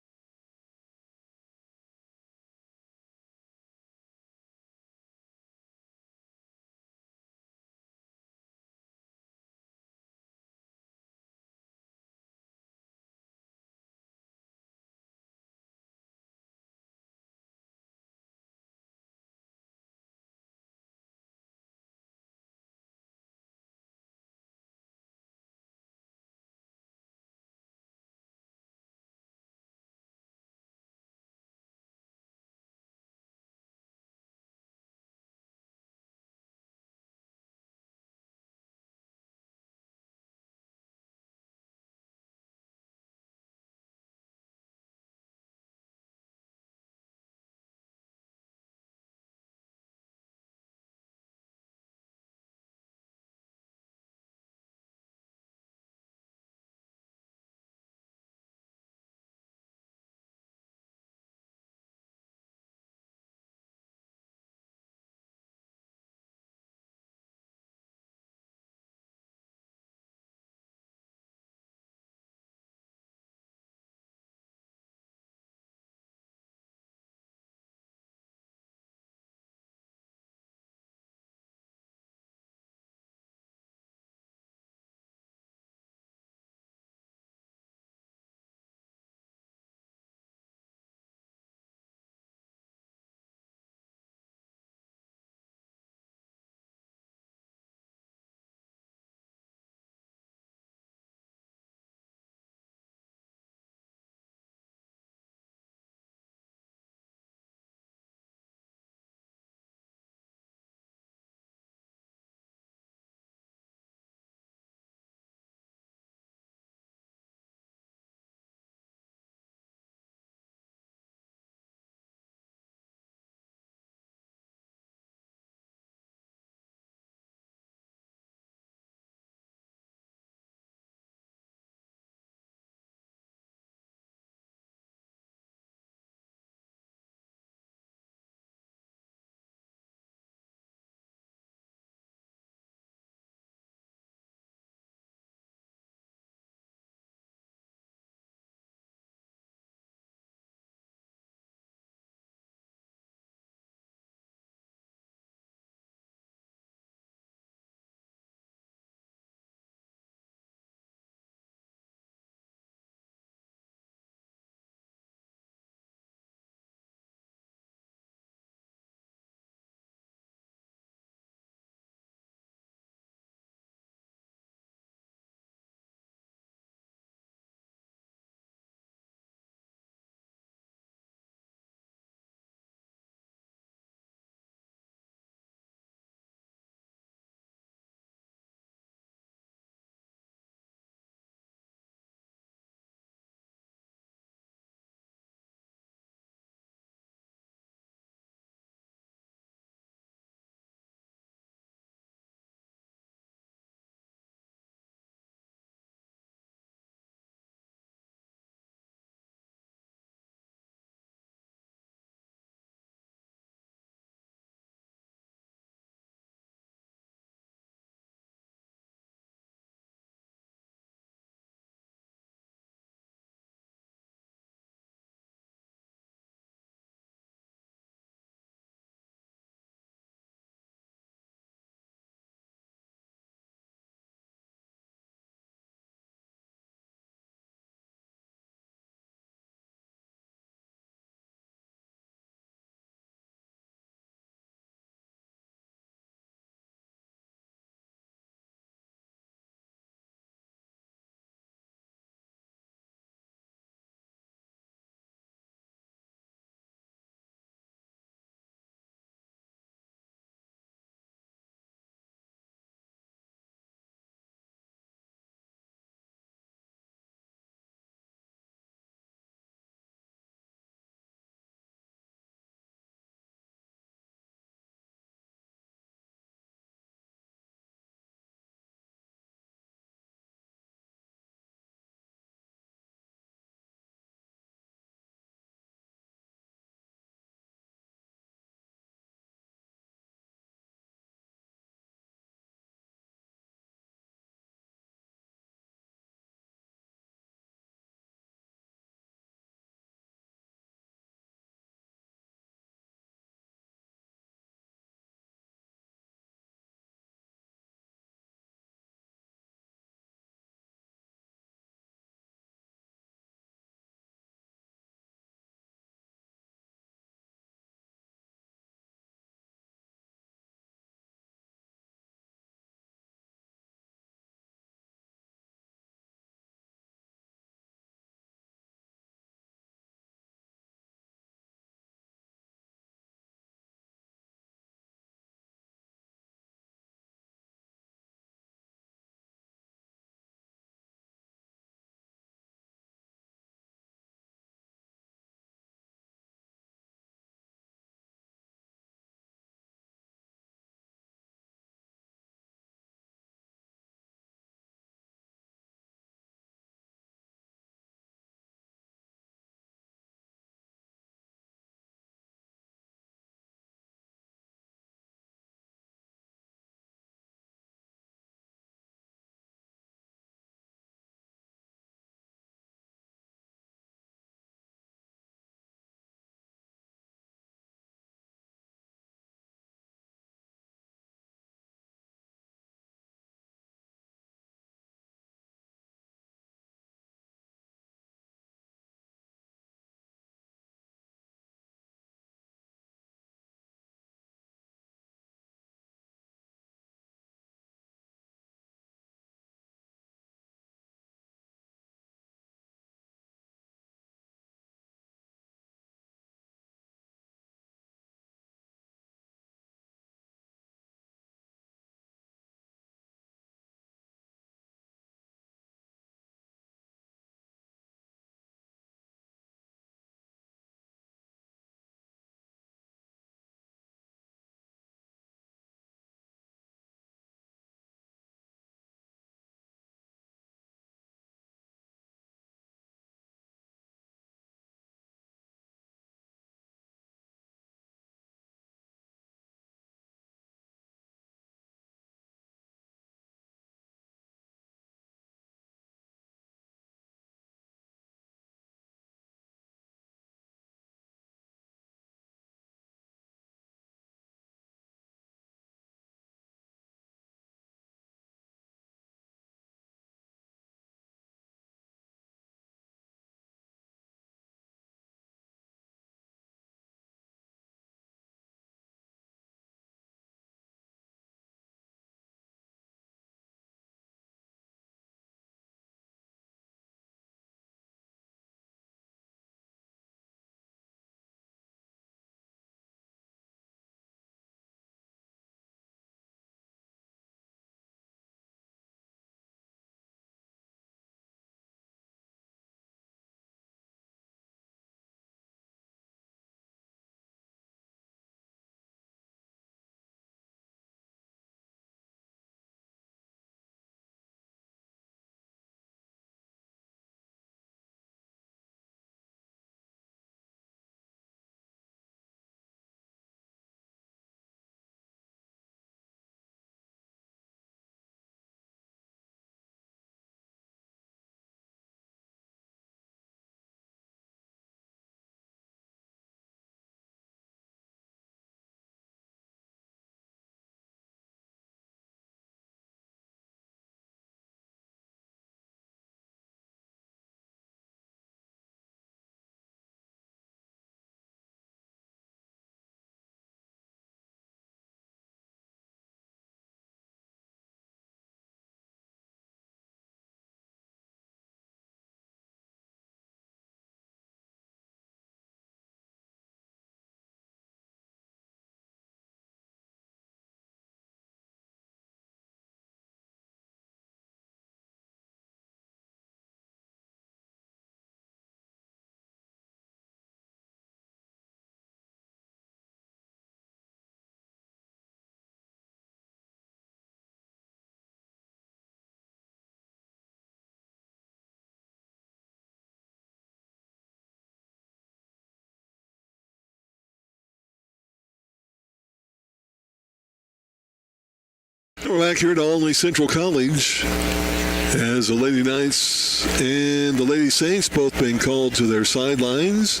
We're back here at Alney Central College as the Lady Knights and the Lady Saints both being called to their sidelines.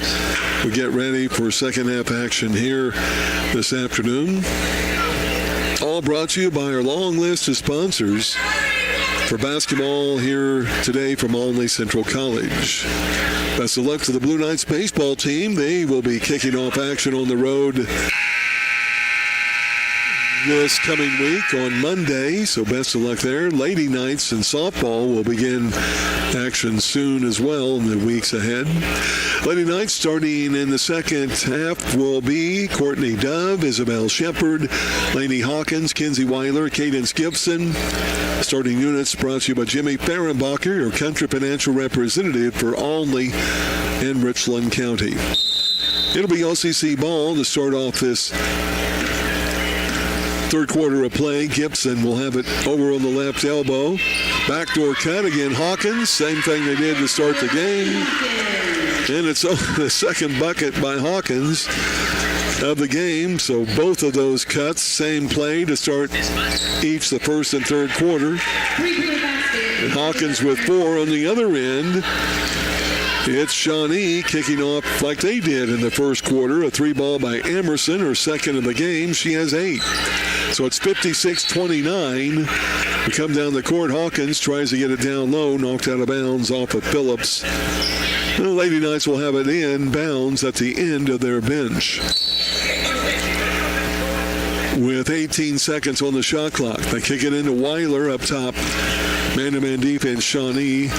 We get ready for second half action here this afternoon. All brought to you by our long list of sponsors for basketball here today from Alney Central College. Best of luck to the Blue Knights baseball team. They will be kicking off action on the road this coming week on Monday, so best of luck there. Lady Knights and softball will begin action soon as well in the weeks ahead. Lady Knights starting in the second half will be Courtney Dove, Isabel Shepard, Lainey Hawkins, Kinsey Weiler, Cadence Gibson. Starting units brought to you by Jimmy Fehrenbacher, your country financial representative for Alney and Richland County. It'll be OCC ball to start off this third quarter of play. Gibson will have it over on the left elbow. Backdoor cut again. Hawkins, same thing they did to start the game. And it's the second bucket by Hawkins of the game. So both of those cuts, same play to start each the first and third quarter. And Hawkins with 4 on the other end. It's Shawnee kicking off like they did in the first quarter. A 3-ball by Emerson, her second of the game. She has 8. So it's 56-29. We come down the court. Hawkins tries to get it down low, knocked out of bounds off of Phillips. The Lady Knights will have it in bounds at the end of their bench. With 18 seconds on the shot clock, they kick it into Weiler up top. Man-to-man defense, Shawnee.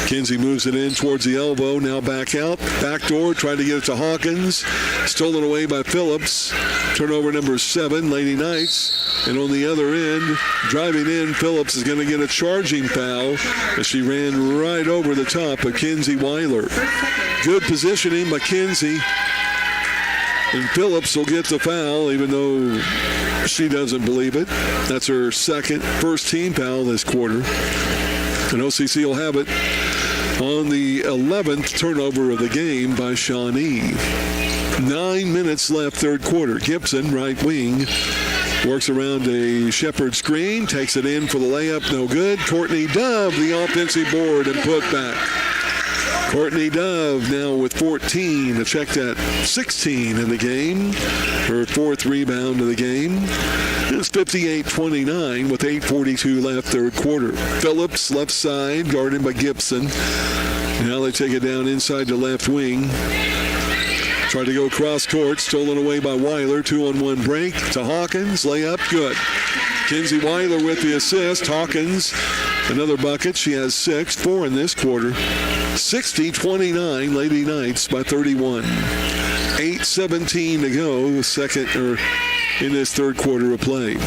Kinsey moves it in towards the elbow. Now back out. Backdoor, trying to get it to Hawkins. Stolen away by Phillips. Turnover number 7, Lady Knights. And on the other end, driving in, Phillips is going to get a charging foul as she ran right over the top of Kinsey Weiler. Good positioning by Kinsey. And Phillips will get the foul, even though she doesn't believe it. That's her first team foul this quarter. And OCC will have it on the 11th turnover of the game by Shawnee. 9 minutes left, third quarter. Gibson, right wing, works around a Shepard screen, takes it in for the layup, no good. Courtney Dove, the offensive board and put back. Courtney Dove now with 14, checked at 16 in the game. Her 4th rebound of the game. It's 58-29 with 8:42 left, third quarter. Phillips, left side, guarded by Gibson. Now they take it down inside the left wing. Try to go cross court, stolen away by Weiler. 2-on-1 break to Hawkins. Layup, good. Kinsey Weiler with the assist. Hawkins, another bucket. She has 6, 4 in this quarter. 60-29, Lady Knights by 31. 8:17 to go, in this third quarter of play.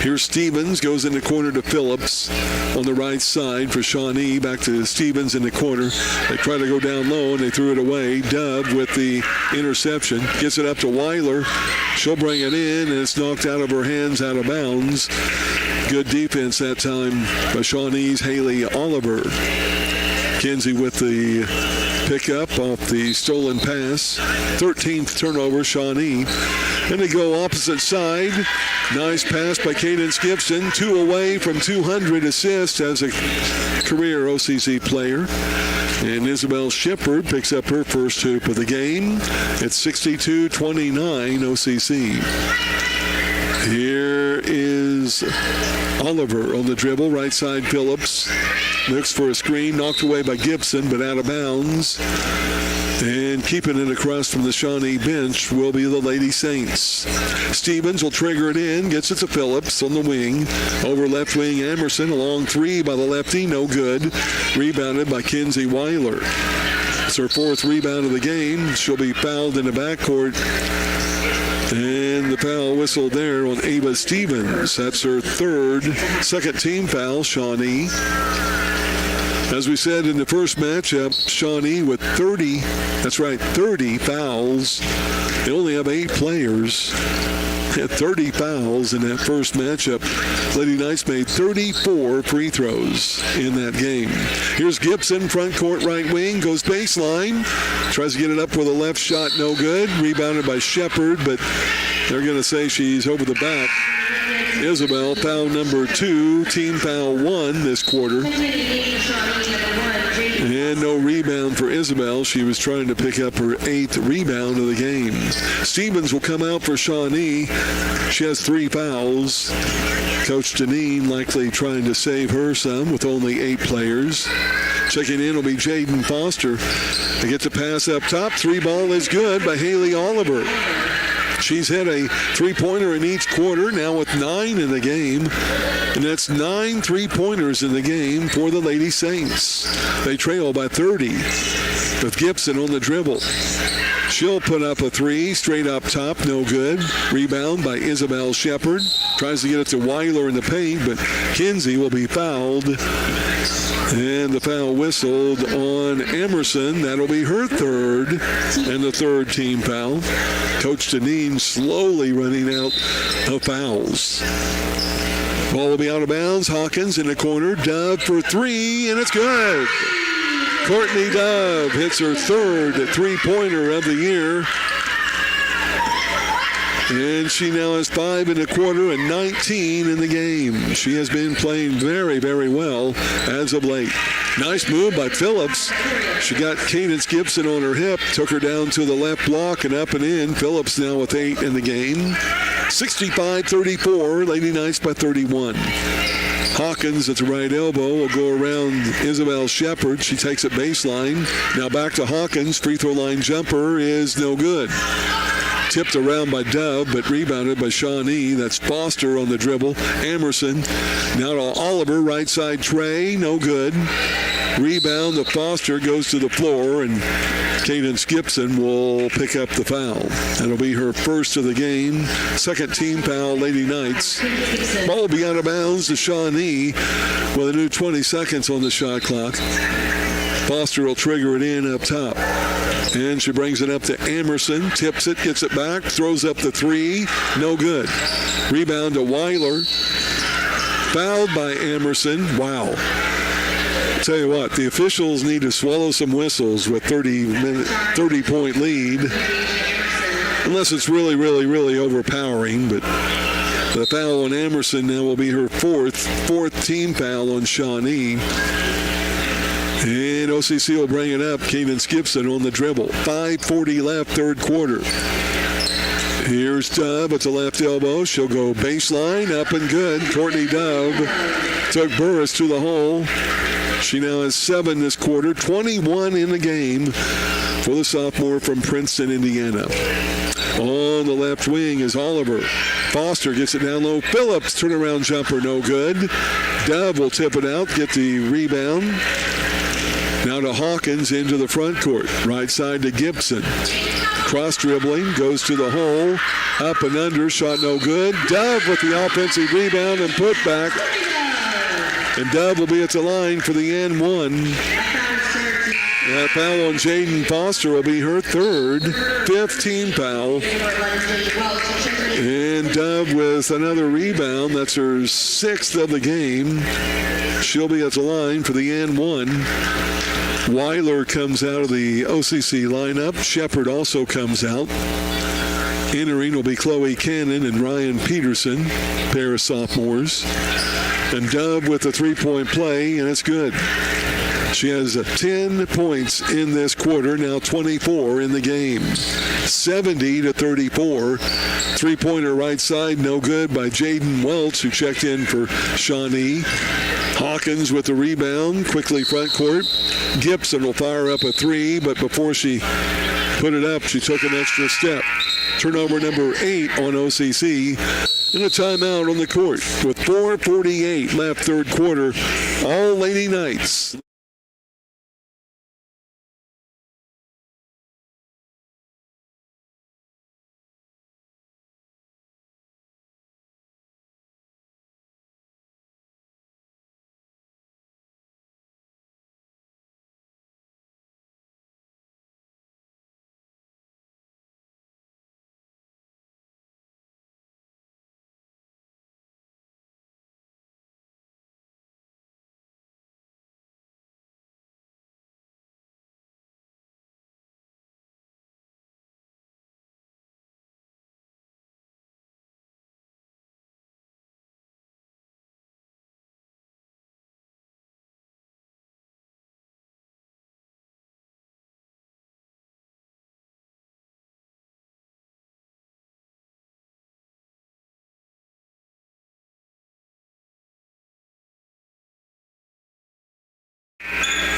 Here's Stevens, goes in the corner to Phillips on the right side for Shawnee. Back to Stevens in the corner. They try to go down low and they threw it away. Dove with the interception. Gets it up to Weiler. She'll bring it in and it's knocked out of her hands, out of bounds. Good defense that time by Shawnee's Haley Oliver. Kinsey with the pickup off the stolen pass. 13th turnover, Shawnee. And they go opposite side. Nice pass by Cadence Gibson. 2 away from 200 assists as a career OCC player. And Isabel Shepard picks up her first hoop of the game. It's 62-29 OCC. Here is Oliver on the dribble. Right side, Phillips. Looks for a screen. Knocked away by Gibson, but out of bounds. And keeping it across from the Shawnee bench will be the Lady Saints. Stevens will trigger it in. Gets it to Phillips on the wing. Over left wing, Emerson. A long 3 by the lefty. No good. Rebounded by Kinsey Weiler. It's her 4th rebound of the game. She'll be fouled in the backcourt. And the foul whistle there on Ava Stevens. That's her second team foul, Shawnee. As we said in the first matchup, Shawnee with 30 fouls. They only have 8 players. Had 30 fouls in that first matchup. Lady Knights made 34 free throws in that game. Here's Gibson, front court right wing, goes baseline. Tries to get it up with a left shot, no good. Rebounded by Shepard, but they're going to say she's over the back. Isabel, foul number 2, team foul 1 this quarter. And no rebound for Isabel. She was trying to pick up her 8th rebound of the game. Stevens will come out for Shawnee. She has 3 fouls. Coach Deneen likely trying to save her some with only 8 players. Checking in will be Jaden Foster. They get the pass up top. 3 ball is good by Haley Oliver. She's hit a 3-pointer in each quarter, now with 9 in the game. And that's 9 3-pointers in the game for the Lady Saints. They trail by 30 with Gibson on the dribble. She'll put up a 3 straight up top, no good. Rebound by Isabel Shepard. Tries to get it to Weiler in the paint, but Kinsey will be fouled. And the foul whistled on Emerson. That'll be her 3rd and the 3rd team foul. Coach Deneen slowly running out of fouls. Ball will be out of bounds. Hawkins in the corner. Dove for 3, and it's good. Courtney Dove hits her 3rd 3-pointer of the year. And she now has 5 in the quarter and 19 in the game. She has been playing very, very well as of late. Nice move by Phillips. She got Cadence Gibson on her hip, took her down to the left block and up and in. Phillips now with 8 in the game. 65-34, Lady Knights by 31. Hawkins at the right elbow will go around Isabel Shepard. She takes it baseline. Now back to Hawkins. Free throw line jumper is no good. Tipped around by Dove, but rebounded by Shawnee. That's Foster on the dribble. Emerson now to Oliver, right side tray, no good. Rebound to Foster, goes to the floor, and Cadence Gibson will pick up the foul. That'll be her 1st of the game. 2nd team foul, Lady Knights. Ball will be out of bounds to Shawnee with a new 20 seconds on the shot clock. Foster will trigger it in up top. And she brings it up to Emerson, tips it, gets it back, throws up the 3, no good. Rebound to Weiler. Fouled by Emerson. Wow. Tell you what, the officials need to swallow some whistles with 30-point lead. Unless it's really, really, really overpowering. But the foul on Emerson now will be her 4th team foul on Shawnee. And OCC will bring it up. Cadence Gibson on the dribble. 5:40 left, 3rd quarter. Here's Dove at the left elbow. She'll go baseline, up and good. Courtney Dove took Burris to the hole. She now has 7 this quarter, 21 in the game for the sophomore from Princeton, Indiana. On the left wing is Oliver. Foster gets it down low. Phillips, turnaround jumper, no good. Dove will tip it out, get the rebound. Now to Hawkins into the front court. Right side to Gibson. Cross dribbling, goes to the hole. Up and under, shot no good. Dove with the offensive rebound and put back. And Dove will be at the line for the N1. That foul on Jaden Foster will be her 3rd, 5th team foul. And Dove with another rebound. That's her 6th of the game. She'll be at the line for the N1. Weiler comes out of the OCC lineup. Shepard also comes out. Entering will be Chloe Cannon and Ryan Peterson, pair of sophomores. And Dove with a 3-point play, and it's good. She has 10 points in this quarter, now 24 in the game. 70-34. 3-pointer right side, no good by Jaden Welch, who checked in for Shawnee. Hawkins with the rebound, quickly front court. Gibson will fire up a 3, but before she put it up, she took an extra step. Turnover number 8 on OCC. And a timeout on the court with 4:48 left, 3rd quarter. All Lady Knights.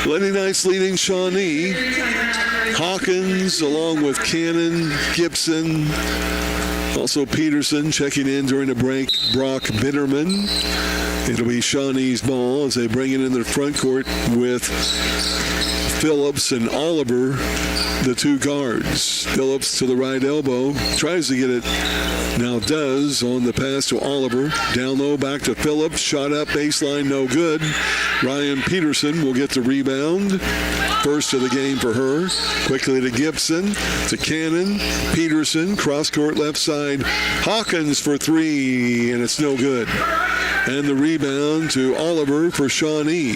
Lady Knights leading Shawnee. Hawkins along with Cannon, Gibson, also Peterson checking in during the break. Brock Bitterman. It'll be Shawnee's ball as they bring it in the front court with Phillips and Oliver, the two guards. Phillips to the right elbow, tries to get it, now does on the pass to Oliver. Down low, back to Phillips, shot up, baseline, no good. Ryan Peterson will get the rebound. First of the game for her. Quickly to Gibson, to Cannon, Peterson, cross court left side. Hawkins for three, and it's no good. And the rebound to Oliver for Shawnee.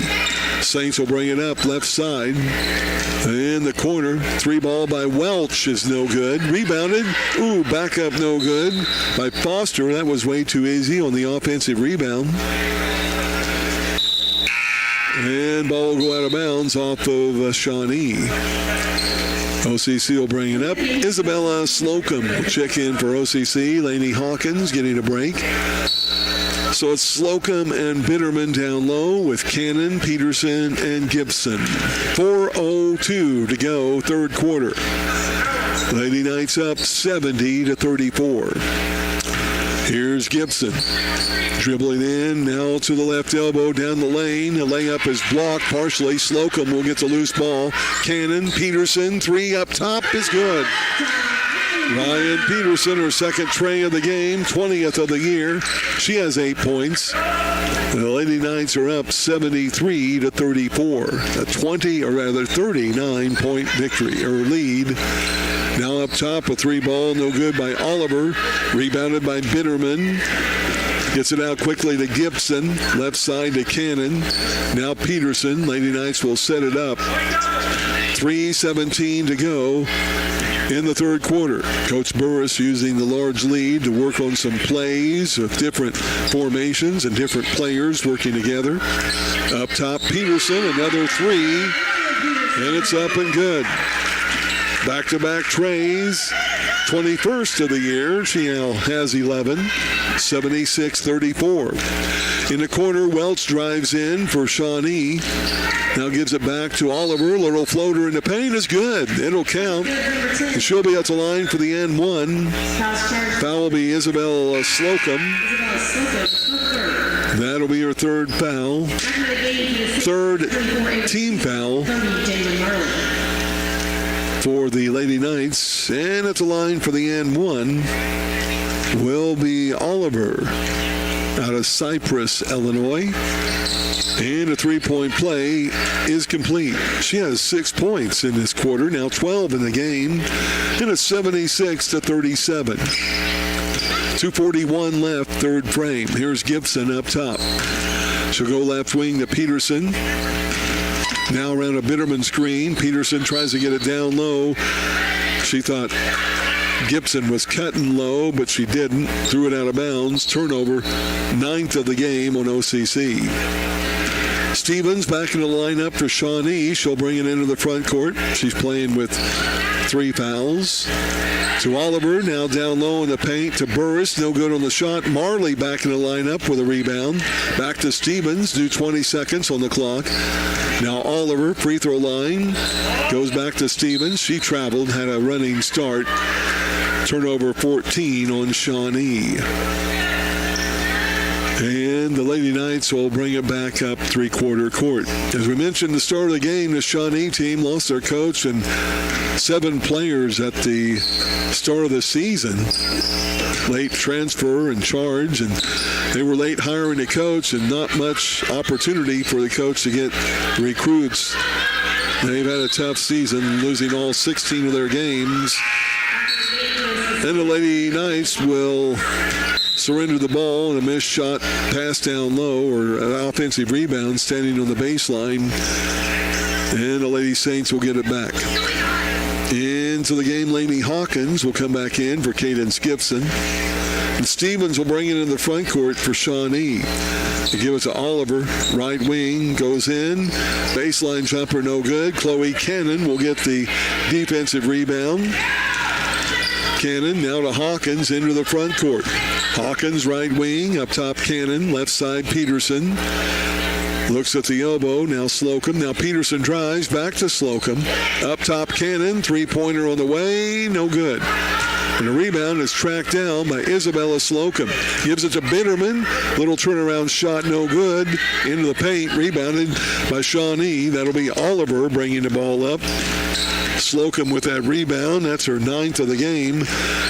Saints will bring it up left side. In the corner, three ball by Welch is no good. Rebounded, back up no good by Foster. That was way too easy on the offensive rebound. And ball will go out of bounds off of Shawnee. OCC will bring it up. Isabella Slocum will check in for OCC. Lainey Hawkins getting a break. So it's Slocum and Bitterman down low with Cannon, Peterson, and Gibson. 4:02 to go, third quarter. Lady Knights up 70-34. Here's Gibson. Dribbling in, now to the left elbow, down the lane. A layup is blocked partially. Slocum will get the loose ball. Cannon, Peterson, three up top is good. Ryan Peterson, her second tray of the game, 20th of the year. She has 8 points. The Lady Knights are up 73-34. A 39-point victory or lead. Now up top, a three ball, no good by Oliver. Rebounded by Bitterman. Gets it out quickly to Gibson. Left side to Cannon. Now Peterson. Lady Knights will set it up. 3:17 to go in the third quarter. Coach Burris using the large lead to work on some plays of different formations and different players working together. Up top, Peterson, another three, and it's up and good. Back-to-back trays, 21st of the year. She now has 11, 76-34. In the corner, Welch drives in for Shawnee. Now gives it back to Oliver. Little floater in the paint is good. It'll count. And she'll be at the line for the end one. Foul will be Isabel Slocum. That'll be her third foul. Third team foul for the Lady Knights. And at the line for the end one will be Oliver out of Cypress, Illinois. And a three-point play is complete. She has 6 points in this quarter, now 12 in the game, and it's 76-37. 2:41 left, third frame. Here's Gibson up top. She'll go left wing to Peterson. Now around a Bitterman screen. Peterson tries to get it down low. She thought Gibson was cutting low, but she didn't. Threw it out of bounds. Turnover, 9th of the game on OCC. Stevens back in the lineup for Shawnee. She'll bring it into the front court. She's playing with 3 fouls. To Oliver, now down low in the paint. To Burris, no good on the shot. Marley back in the lineup with a rebound. Back to Stevens, do 20 seconds on the clock. Now Oliver, free throw line. Goes back to Stevens. She traveled, had a running start. Turnover 14 on Shawnee. And the Lady Knights will bring it back up three-quarter court. As we mentioned, the start of the game, the Shawnee team lost their coach and 7 players at the start of the season. Late transfer and charge, and they were late hiring a coach and not much opportunity for the coach to get recruits. They've had a tough season, losing all 16 of their games. And the Lady Knights will surrender the ball, and a missed shot pass down low, or an offensive rebound standing on the baseline. And the Lady Saints will get it back. Into the game, Lainey Hawkins will come back in for Cadence Gibson. And Stevens will bring it in the front court for Shawnee. They give it to Oliver. Right wing goes in. Baseline jumper no good. Chloe Cannon will get the defensive rebound. Cannon now to Hawkins into the front court. Hawkins right wing, up top Cannon, left side Peterson. Looks at the elbow. Now Slocum. Now Peterson drives back to Slocum. Up top, Cannon. Three-pointer on the way. No good. And the rebound is tracked down by Isabella Slocum. Gives it to Bitterman. Little turnaround shot, no good. Into the paint. Rebounded by Shawnee. That'll be Oliver bringing the ball up. Slocum with that rebound. That's her 9th of the game.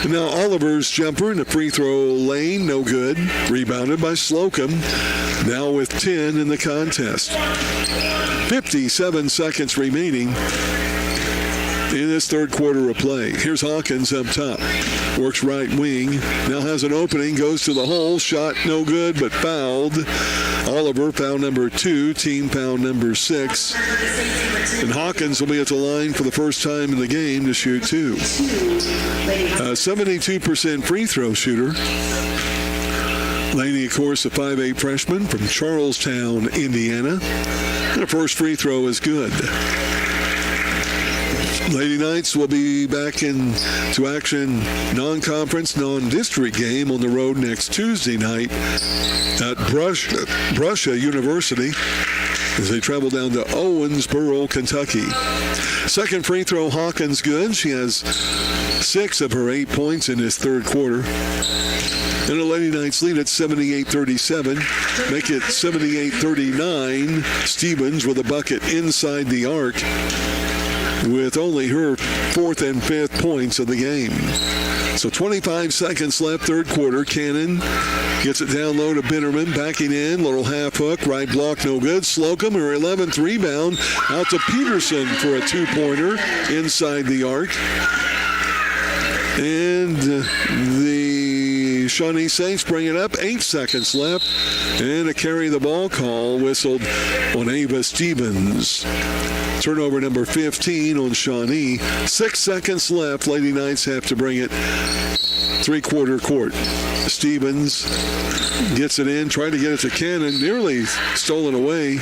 And now Oliver's jumper in the free throw lane. No good. Rebounded by Slocum. Now with 10 in the contest. 57 seconds remaining in this third quarter of play. Here's Hawkins up top. Works right wing. Now has an opening. Goes to the hole. Shot no good, but fouled. Oliver, foul number 2. Team foul number 6. And Hawkins will be at the line for the first time in the game to shoot 2. 72% free throw shooter. Laney, of course, a 5'8 freshman from Charlestown, Indiana. And her first free throw is good. Lady Knights will be back into action, non-conference, non-district game on the road next Tuesday night at Brusha University as they travel down to Owensboro, Kentucky. Second free throw, Hawkins good. She has 6 of her 8 points in this third quarter. And the Lady Knights lead at 78-37. Make it 78-39. Stevens with a bucket inside the arc, with only her 4th and 5th points of the game. So 25 seconds left, third quarter. Cannon gets it down low to Bitterman, backing in, little half hook, right block, no good. Slocum, her 11th rebound, out to Peterson for a 2-pointer inside the arc. And the Shawnee Saints bring it up, 8 seconds left, and a carry the ball call whistled on Ava Stevens. Turnover number 15 on Shawnee. 6 seconds left. Lady Knights have to bring it three-quarter court. Stevens gets it in, trying to get it to Cannon. Nearly stolen away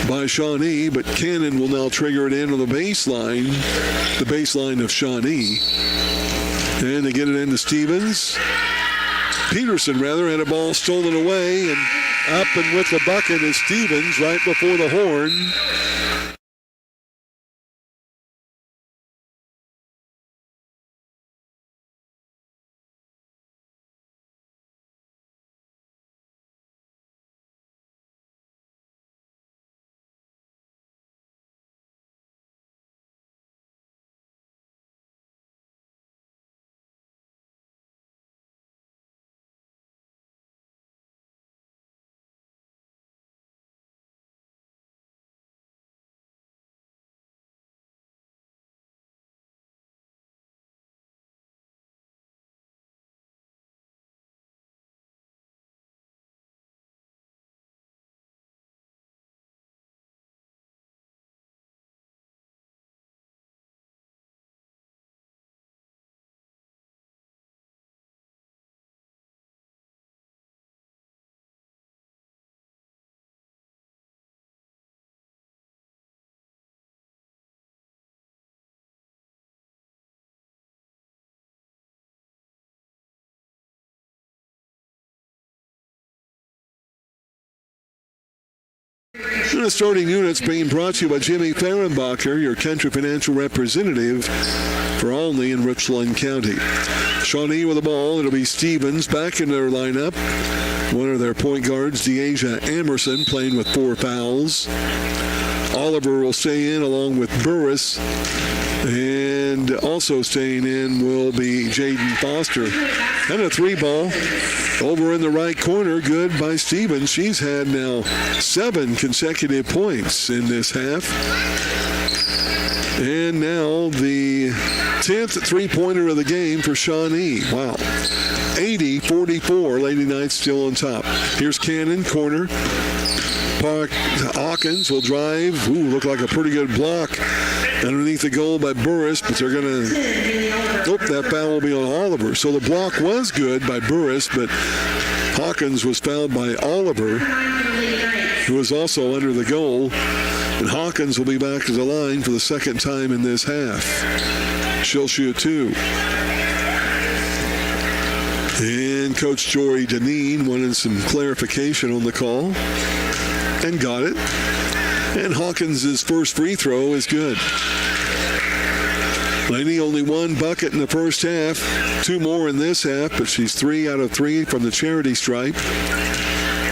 by Shawnee, but Cannon will now trigger it in on the baseline of Shawnee. And they get it into Stevens. Peterson, rather, had a ball stolen away, and up and with the bucket is Stevens right before the horn. The starting units being brought to you by Jimmy Fehrenbacher, your country financial representative for Olney and Richland County. Shawnee with the ball. It'll be Stevens back in their lineup. One of their point guards, Deasia Emerson, playing with 4 fouls. Oliver will stay in along with Burris. And also staying in will be Jaden Foster. And a 3-ball over in the right corner. Good by Stevens. She's had now 7 consecutive points in this half. And now the 10th three-pointer of the game for Shawnee. Wow. 80-44. Lady Knights still on top. Here's Cannon, corner. Hawkins will drive. Ooh, look like a pretty good block underneath the goal by Burris, but they're going to... Nope, that foul will be on Oliver. So the block was good by Burris, but Hawkins was fouled by Oliver, who was also under the goal. And Hawkins will be back to the line for the second time in this half. She'll shoot 2. And Coach Jory Deneen wanted some clarification on the call. and got it. And Hawkins' first free throw is good. Laney only one bucket in the first half, 2 more in this half, but she's 3 out of 3 from the charity stripe.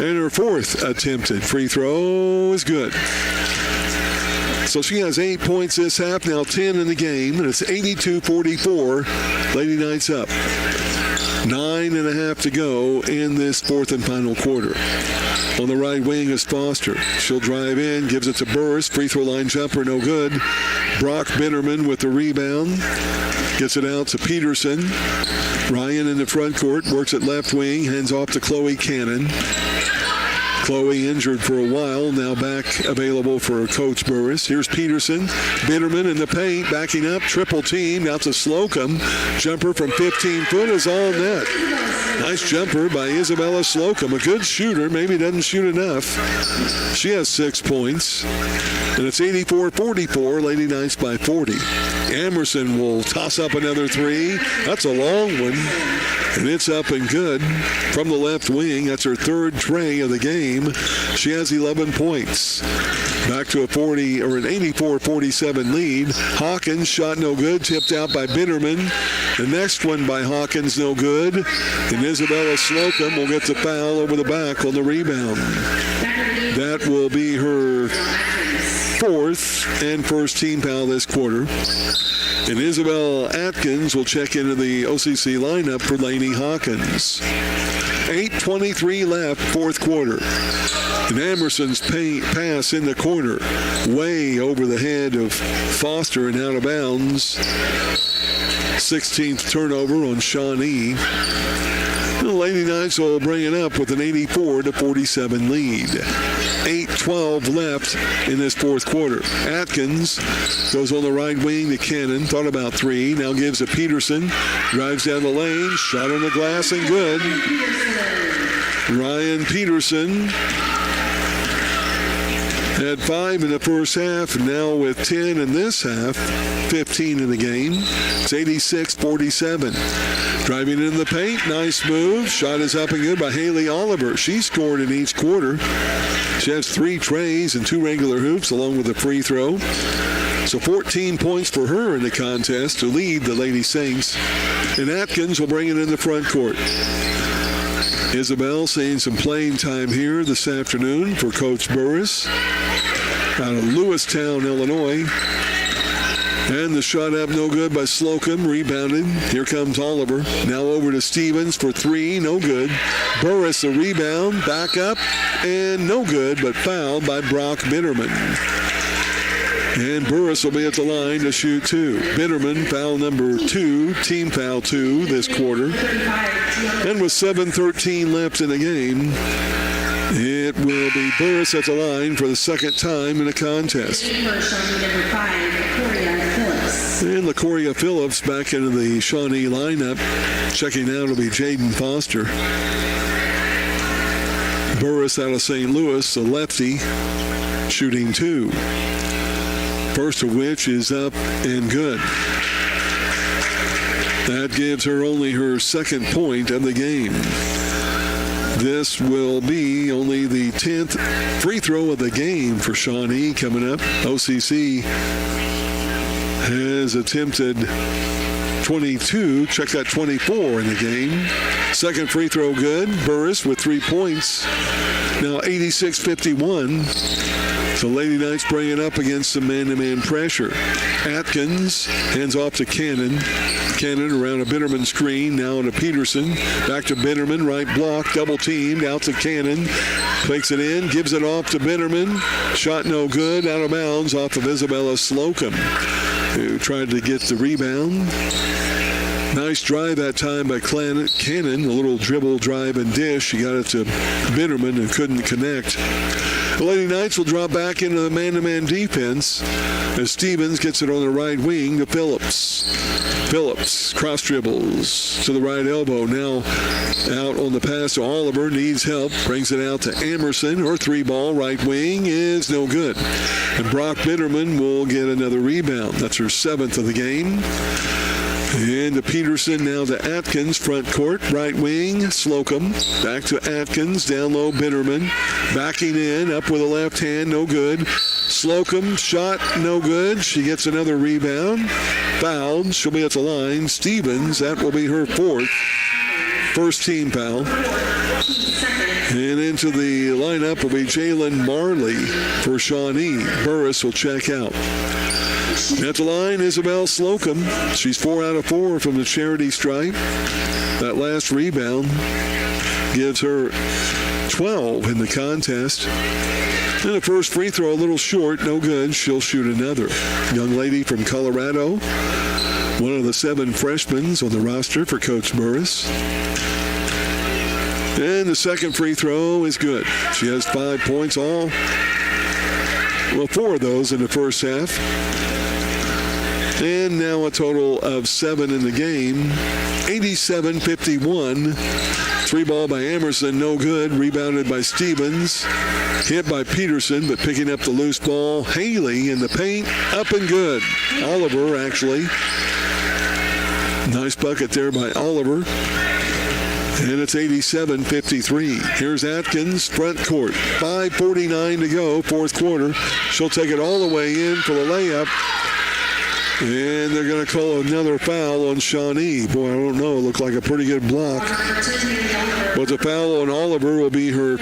And her fourth attempted free throw is good. So she has 8 points this half, now 10 in the game, and it's 82-44. Lady Knights up. 9.5 to go in this fourth and final quarter. On the right wing is Foster. She'll drive in, gives it to Burris. Free throw line jumper, no good. Brock Bitterman with the rebound. Gets it out to Peterson. Ryan in the front court, works at left wing, hands off to Chloe Cannon. Chloe injured for a while, now back available for Coach Burris. Here's Peterson. Bitterman in the paint, backing up, triple team, out to Slocum. Jumper from 15 foot is all net. Nice jumper by Isabella Slocum. A good shooter, maybe doesn't shoot enough. She has 6 points. And it's 84-44, Lady Knights by 40. Emerson will toss up another 3. That's a long one. And it's up and good from the left wing. That's her third tray of the game. She has 11 points. Back to a 84-47 lead. Hawkins shot no good, tipped out by Bitterman. The next one by Hawkins no good. And Isabella Slocum will get the foul over the back on the rebound. That will be her fourth and first team foul this quarter. And Isabel Atkins will check into the OCC lineup for Laney Hawkins. 8:23 left, fourth quarter. And Emerson's pass in the corner, way over the head of Foster and out of bounds. 16th turnover on Shawnee. The Lady Knights will bring it up with an 84-47 lead. 8:12 left in this fourth quarter. Atkins goes on the right wing to Cannon. Thought about 3. Now gives to Peterson. Drives down the lane. Shot on the glass and good. Ryan Peterson had 5 in the first half, and now with 10 in this half, 15 in the game. It's 86-47. Driving in the paint, nice move. Shot is up and good by Haley Oliver. She scored in each quarter. She has 3 trays and 2 regular hoops along with a free throw. So 14 points for her in the contest to lead the Lady Saints. And Atkins will bring it in the front court. Isabel seeing some playing time here this afternoon for Coach Burris out of Lewistown, Illinois. And the shot up no good by Slocum, rebounded. Here comes Oliver. Now over to Stevens for 3, no good. Burris the rebound, back up, and no good, but fouled by Brock Bitterman. And Burris will be at the line to shoot 2. Bitterman, foul number 2, team foul 2 this quarter. And with 7:13 left in the game, it will be Burris at the line for the second time in the contest. And LaCoria Phillips back into the Shawnee lineup. Checking out will be Jaden Foster. Burris out of St. Louis, a lefty, shooting 2. First of which is up and good. That gives her only her second point of the game. This will be only the 10th free throw of the game for Shawnee coming up. OCC has attempted 22. Check that, 24 in the game. Second free throw good. Burris with 3 points. Now 86-51. The Lady Knights bring it up against some man-to-man pressure. Atkins hands off to Cannon. Cannon around a Bitterman screen. Now to Peterson. Back to Bitterman. Right block. Double teamed. Out to Cannon. Takes it in. Gives it off to Bitterman. Shot no good. Out of bounds off of Isabella Slocum, who tried to get the rebound. Nice drive that time by Cannon. A little dribble, drive, and dish. He got it to Bitterman and couldn't connect. The Lady Knights will drop back into the man-to-man defense as Stevens gets it on the right wing to Phillips. Phillips cross dribbles to the right elbow. Now out on the pass to Oliver. Needs help. Brings it out to Emerson. Her 3-ball right wing is no good. And Brock Bitterman will get another rebound. That's her 7th of the game. And to Peterson, now to Atkins, front court, right wing, Slocum. Back to Atkins, down low, Bitterman. Backing in, up up with a left hand, no good. Slocum shot, no good. She gets another rebound. Fouled. She'll be at the line. Stevens, that will be her first team foul. And into the lineup will be Jalen Marley for Shawnee. Burris will check out. At the line, Isabel Slocum. She's 4 out of 4 from the charity stripe. That last rebound gives her 12 in the contest. And the first free throw a little short, no good. She'll shoot another. Young lady from Colorado, one of the 7 freshmen on the roster for Coach Burris. And the second free throw is good. She has 5 points all. Well, 4 of those in the first half. And now a total of 7 in the game. 87-51. 3 ball by Emerson, no good. Rebounded by Stevens. Hit by Peterson, but picking up the loose ball. Haley in the paint, up and good. Oliver, actually. Nice bucket there by Oliver. And it's 87-53. Here's Atkins, front court. 5:49 to go, fourth quarter. She'll take it all the way in for the layup. And they're going to call another foul on Shawnee. Boy, I don't know. It looked like a pretty good block. But the foul on Oliver will be her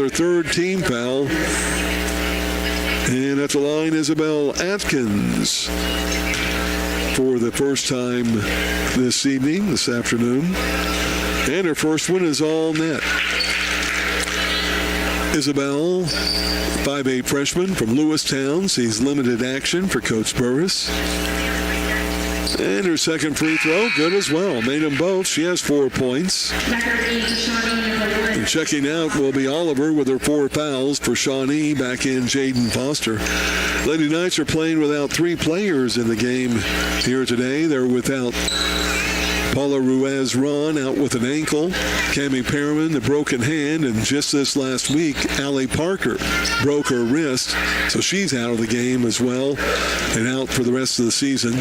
third team foul. And at the line, Isabel Atkins for the first time this afternoon. And her first one is all net. Isabel, 5'8" freshman from Lewistown, sees limited action for Coach Burris. And her second free throw, good as well. Made them both. She has 4 points. And checking out will be Oliver with her 4 fouls for Shawnee. Back in Jaden Foster. Lady Knights are playing without 3 players in the game here today. They're without Paula Ruiz-Ron out with an ankle. Cammie Perriman, the broken hand. And just this last week, Allie Parker broke her wrist. So she's out of the game as well and out for the rest of the season.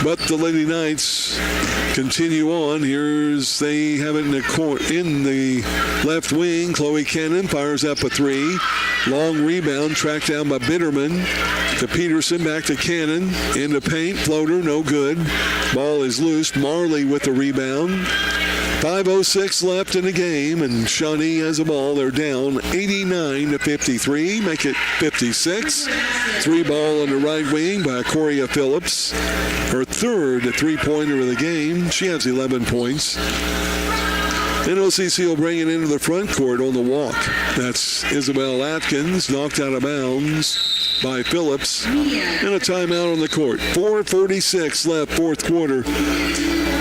But the Lady Knights continue on. They have it in the left wing. Chloe Cannon fires up a 3. Long rebound tracked down by Bitterman. To Peterson, back to Cannon. In the paint, floater, no good. Ball is loose. Marley with the rebound. 5:06 left in the game, and Shawnee has the ball. They're down 89-53, make it 56. 3 ball on the right wing by Coria Phillips. Her third 3-pointer of the game. She has 11 points. And OCC will bring it into the front court on the walk. That's Isabel Atkins, knocked out of bounds by Phillips. And a timeout on the court. 4:46 left, fourth quarter.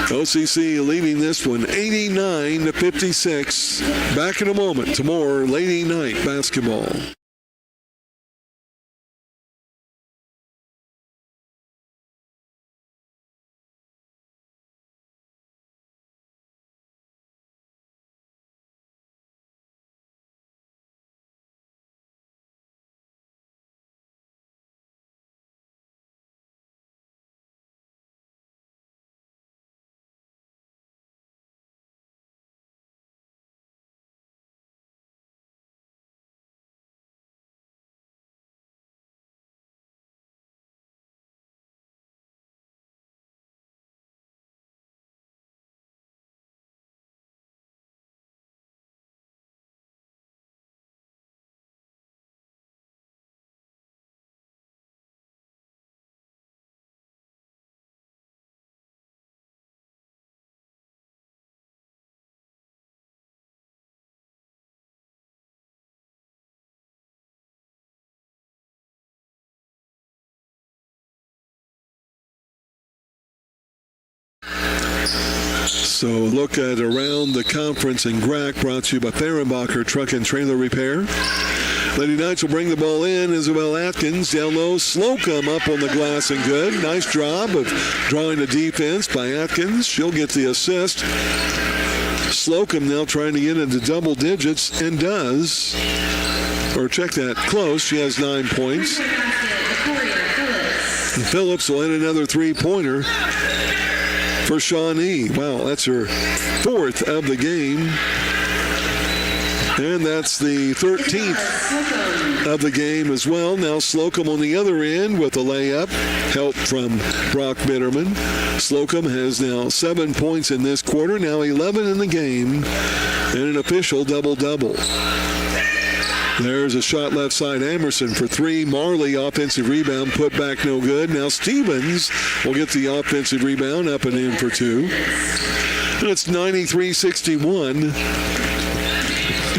OCC leading this one 89-56. Back in a moment to more Lady Knight basketball. So look at Around the Conference in GRAC, brought to you by Fehrenbacher Truck and Trailer Repair. Lady Knights will bring the ball in. Isabel Atkins down low. Slocum up on the glass and good. Nice job of drawing the defense by Atkins. She'll get the assist. Slocum now trying to get into double digits and does. Or check that, close. She has 9 points. And Phillips will hit another 3-pointer for Shawnee. Wow, that's her 4th of the game. And that's the 13th of the game as well. Now Slocum on the other end with a layup. Help from Brock Bitterman. Slocum has now 7 points in this quarter, now 11 in the game, and an official double-double. There's a shot left side, Emerson for three. Marley, offensive rebound, put back no good. Now Stevens will get the offensive rebound, up and in for two. And it's 93-61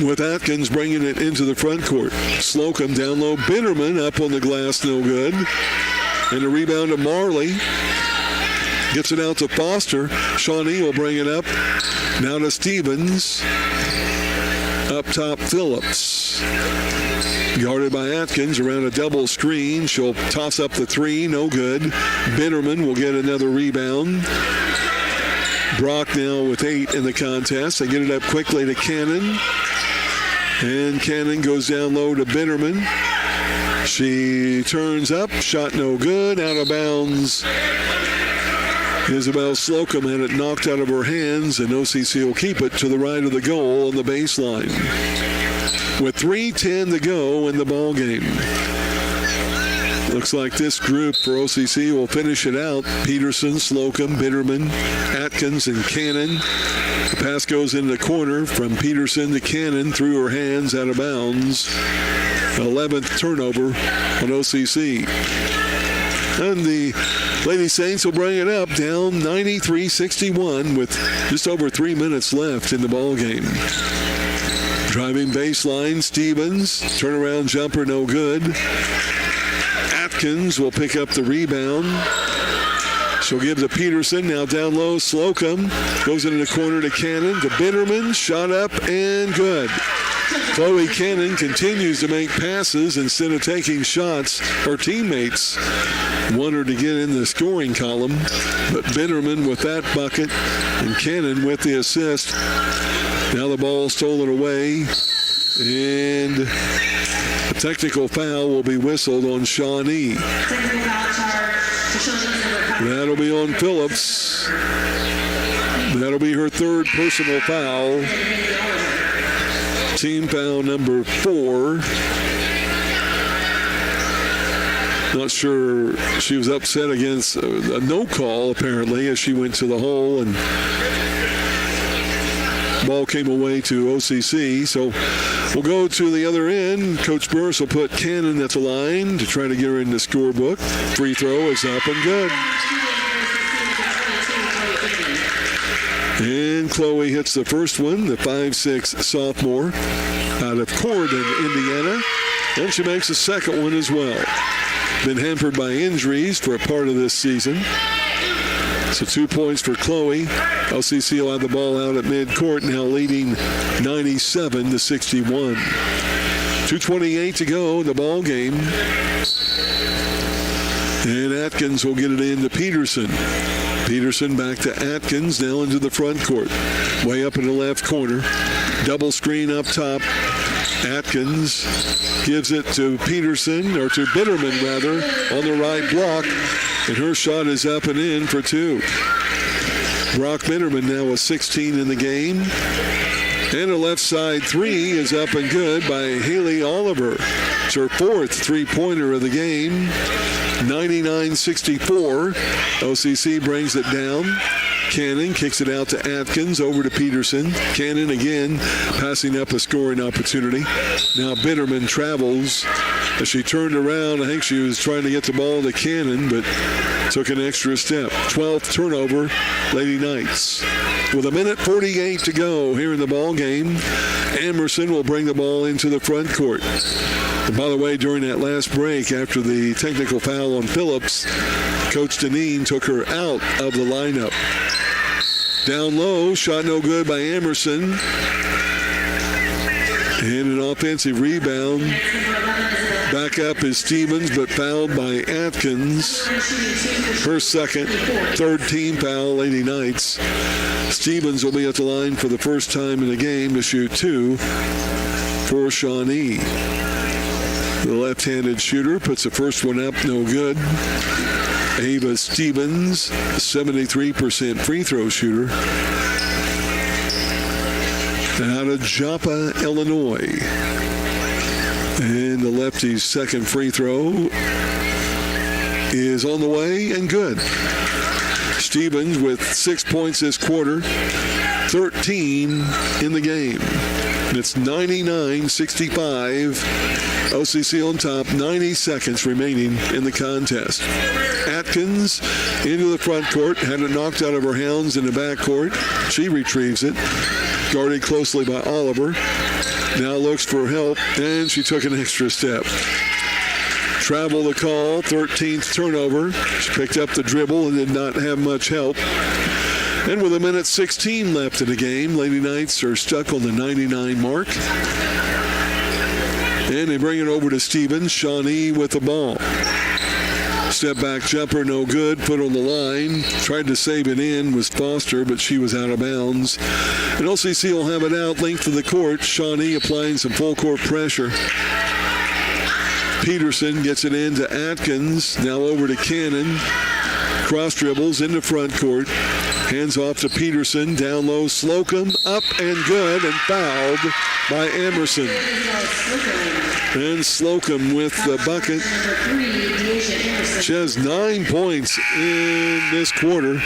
with Atkins bringing it into the front court. Slocum down low, Bitterman up on the glass, no good. And a rebound to Marley. Gets it out to Foster. Shawnee will bring it up. Now to Stevens. Up top, Phillips. Guarded by Atkins around a double screen. She'll toss up the three, no good. Bitterman will get another rebound. Brock now with 8 in the contest. They get it up quickly to Cannon. And Cannon goes down low to Bitterman. She turns up, shot no good, out of bounds. Isabel Slocum had it knocked out of her hands, and OCC will keep it to the right of the goal on the baseline. With 3:10 to go in the ball game. Looks like this group for OCC will finish it out. Peterson, Slocum, Bitterman, Atkins, and Cannon. The pass goes into the corner from Peterson to Cannon through her hands, out of bounds. 11th turnover on OCC. And the Lady Saints will bring it up, down 93-61 with just over 3 minutes left in the ball game. Driving baseline, Stevens, turnaround jumper, no good. Atkins will pick up the rebound. She'll give to Peterson, now down low, Slocum. Goes into the corner to Cannon, to Bitterman, shot up and good. Chloe Cannon continues to make passes instead of taking shots. Her teammates want her to get in the scoring column, but Bitterman with that bucket and Cannon with the assist. Now the ball stolen away, and a technical foul will be whistled on Shawnee. That'll be on Phillips. That'll be her third personal foul. Team foul number 4. Not sure, she was upset against a no call apparently as she went to the hole, and ball came away to OCC. So we'll go to the other end. Coach Burris will put Cannon at the line to try to get her in the scorebook. Free throw is up and good. And Chloe hits the first one, the 5'6" sophomore out of Corydon, Indiana. And she makes the second one as well. Been hampered by injuries for a part of this season. So 2 points for Chloe. OCC will have the ball out at midcourt, now leading 97-61. 2:28 to go in the ball game. And Atkins will get it in to Peterson. Peterson back to Atkins, now into the front court. Way up in the left corner. Double screen up top. Atkins gives it to Peterson, or to Bitterman rather, on the right block. And her shot is up and in for two. Brock Bitterman now with 16 in the game. And a left side three is up and good by Haley Oliver. It's her fourth three-pointer of the game. 99-64. OCC brings it down. Cannon kicks it out to Atkins, over to Peterson. Cannon again passing up a scoring opportunity. Now Bitterman travels. As she turned around, I think she was trying to get the ball to Cannon, but took an extra step. 12th turnover, Lady Knights. With 1:48 to go here in the ball game, Emerson will bring the ball into the front court. And by the way, during that last break, after the technical foul on Phillips, Coach Deneen took her out of the lineup. Down low, shot no good by Emerson. And an offensive rebound. Back up is Stevens, but fouled by Atkins. Her second, third team foul, Lady Knights. Stevens will be at the line for the first time in the game to shoot two for Shawnee. The left-handed shooter puts the first one up, no good. Ava Stevens, 73% free throw shooter. And out of of Joppa, Illinois. And the lefty's second free throw is on the way and good. Stevens with 6 points this quarter, 13 in the game. And it's 99-65. OCC on top, 90 seconds remaining in the contest. Atkins into the front court, had it knocked out of her hands in the back court. She retrieves it, guarded closely by Oliver. Now looks for help, and she took an extra step. Travel the call, 13th turnover. She picked up the dribble and did not have much help. And with 1:16 left in the game, Lady Knights are stuck on the 99 mark. And they bring it over to Stevens. Shawnee with the ball. Step back jumper, no good. Put on the line. Tried to save it in, was Foster, but she was out of bounds. And OCC will have it out length of the court. Shawnee applying some full court pressure. Peterson gets it into Atkins. Now over to Cannon. Cross dribbles into front court. Hands off to Peterson. Down low, Slocum. Up and good, and fouled by Emerson. And Slocum with the bucket. She has 9 points in this quarter.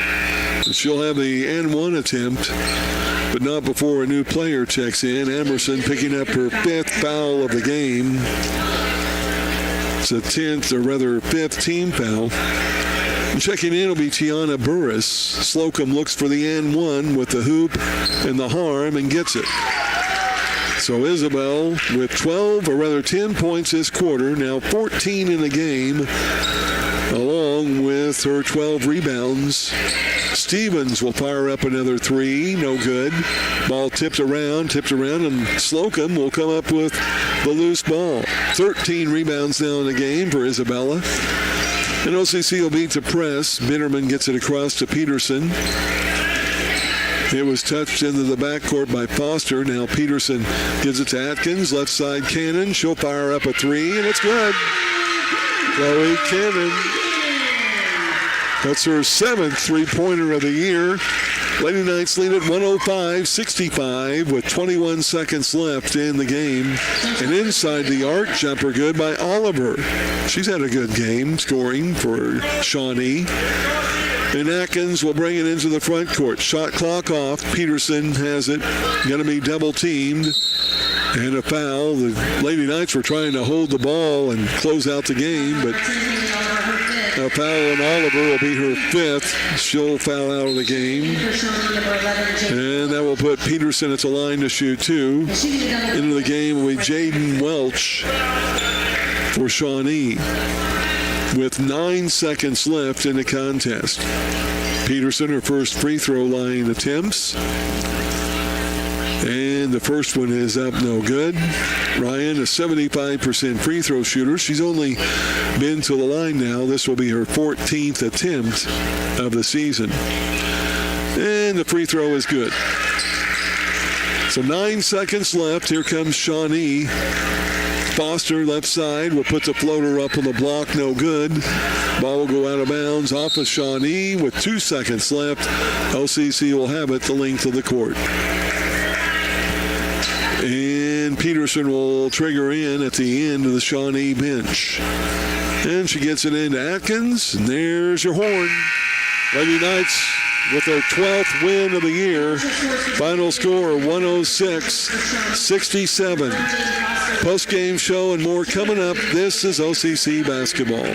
She'll have the N1 attempt, but not before a new player checks in. Emerson picking up her 5th foul of the game. It's a 10th, or rather 5th team foul. And checking in will be Tiana Burris. Slocum looks for the N1 with the hoop and the harm and gets it. So Isabel with 12, or rather 10 points this quarter, now 14 in the game, along with her 12 rebounds. Stevens will fire up another 3, no good. Ball tipped around, and Slocum will come up with the loose ball. 13 rebounds now in the game for Isabella. And OCC will beat the press. Bitterman gets it across to Peterson. It was touched into the backcourt by Foster. Now Peterson gives it to Atkins. Left side Cannon. She'll fire up a 3, and it's good. Chloe Cannon. That's her 7th three-pointer of the year. Lady Knights lead at 105-65 with 21 seconds left in the game. And inside the arc, jumper good by Oliver. She's had a good game scoring for Shawnee. And Atkins will bring it into the front court. Shot clock off. Peterson has it. Going to be double teamed. And a foul. The Lady Knights were trying to hold the ball and close out the game, but a foul on Oliver will be her 5th. She'll foul out of the game. And that will put Peterson at the line to shoot 2. Into the game will be Jaden Welch for Shawnee, with 9 seconds left in the contest. Peterson, her first free throw line attempts. And the first one is up, no good. Ryan, a 75% free throw shooter. She's only been to the line now. This will be her 14th attempt of the season. And the free throw is good. So 9 seconds left. Here comes Shawnee. Foster, left side, will put the floater up on the block, no good. Ball will go out of bounds off of Shawnee with 2 seconds left. OCC will have it the length of the court. And Peterson will trigger in at the end of the Shawnee bench. And she gets it into Atkins, and there's your horn. Lady Knights with their 12th win of the year. Final score 106-67. Post-game show and more coming up. This is OCC basketball.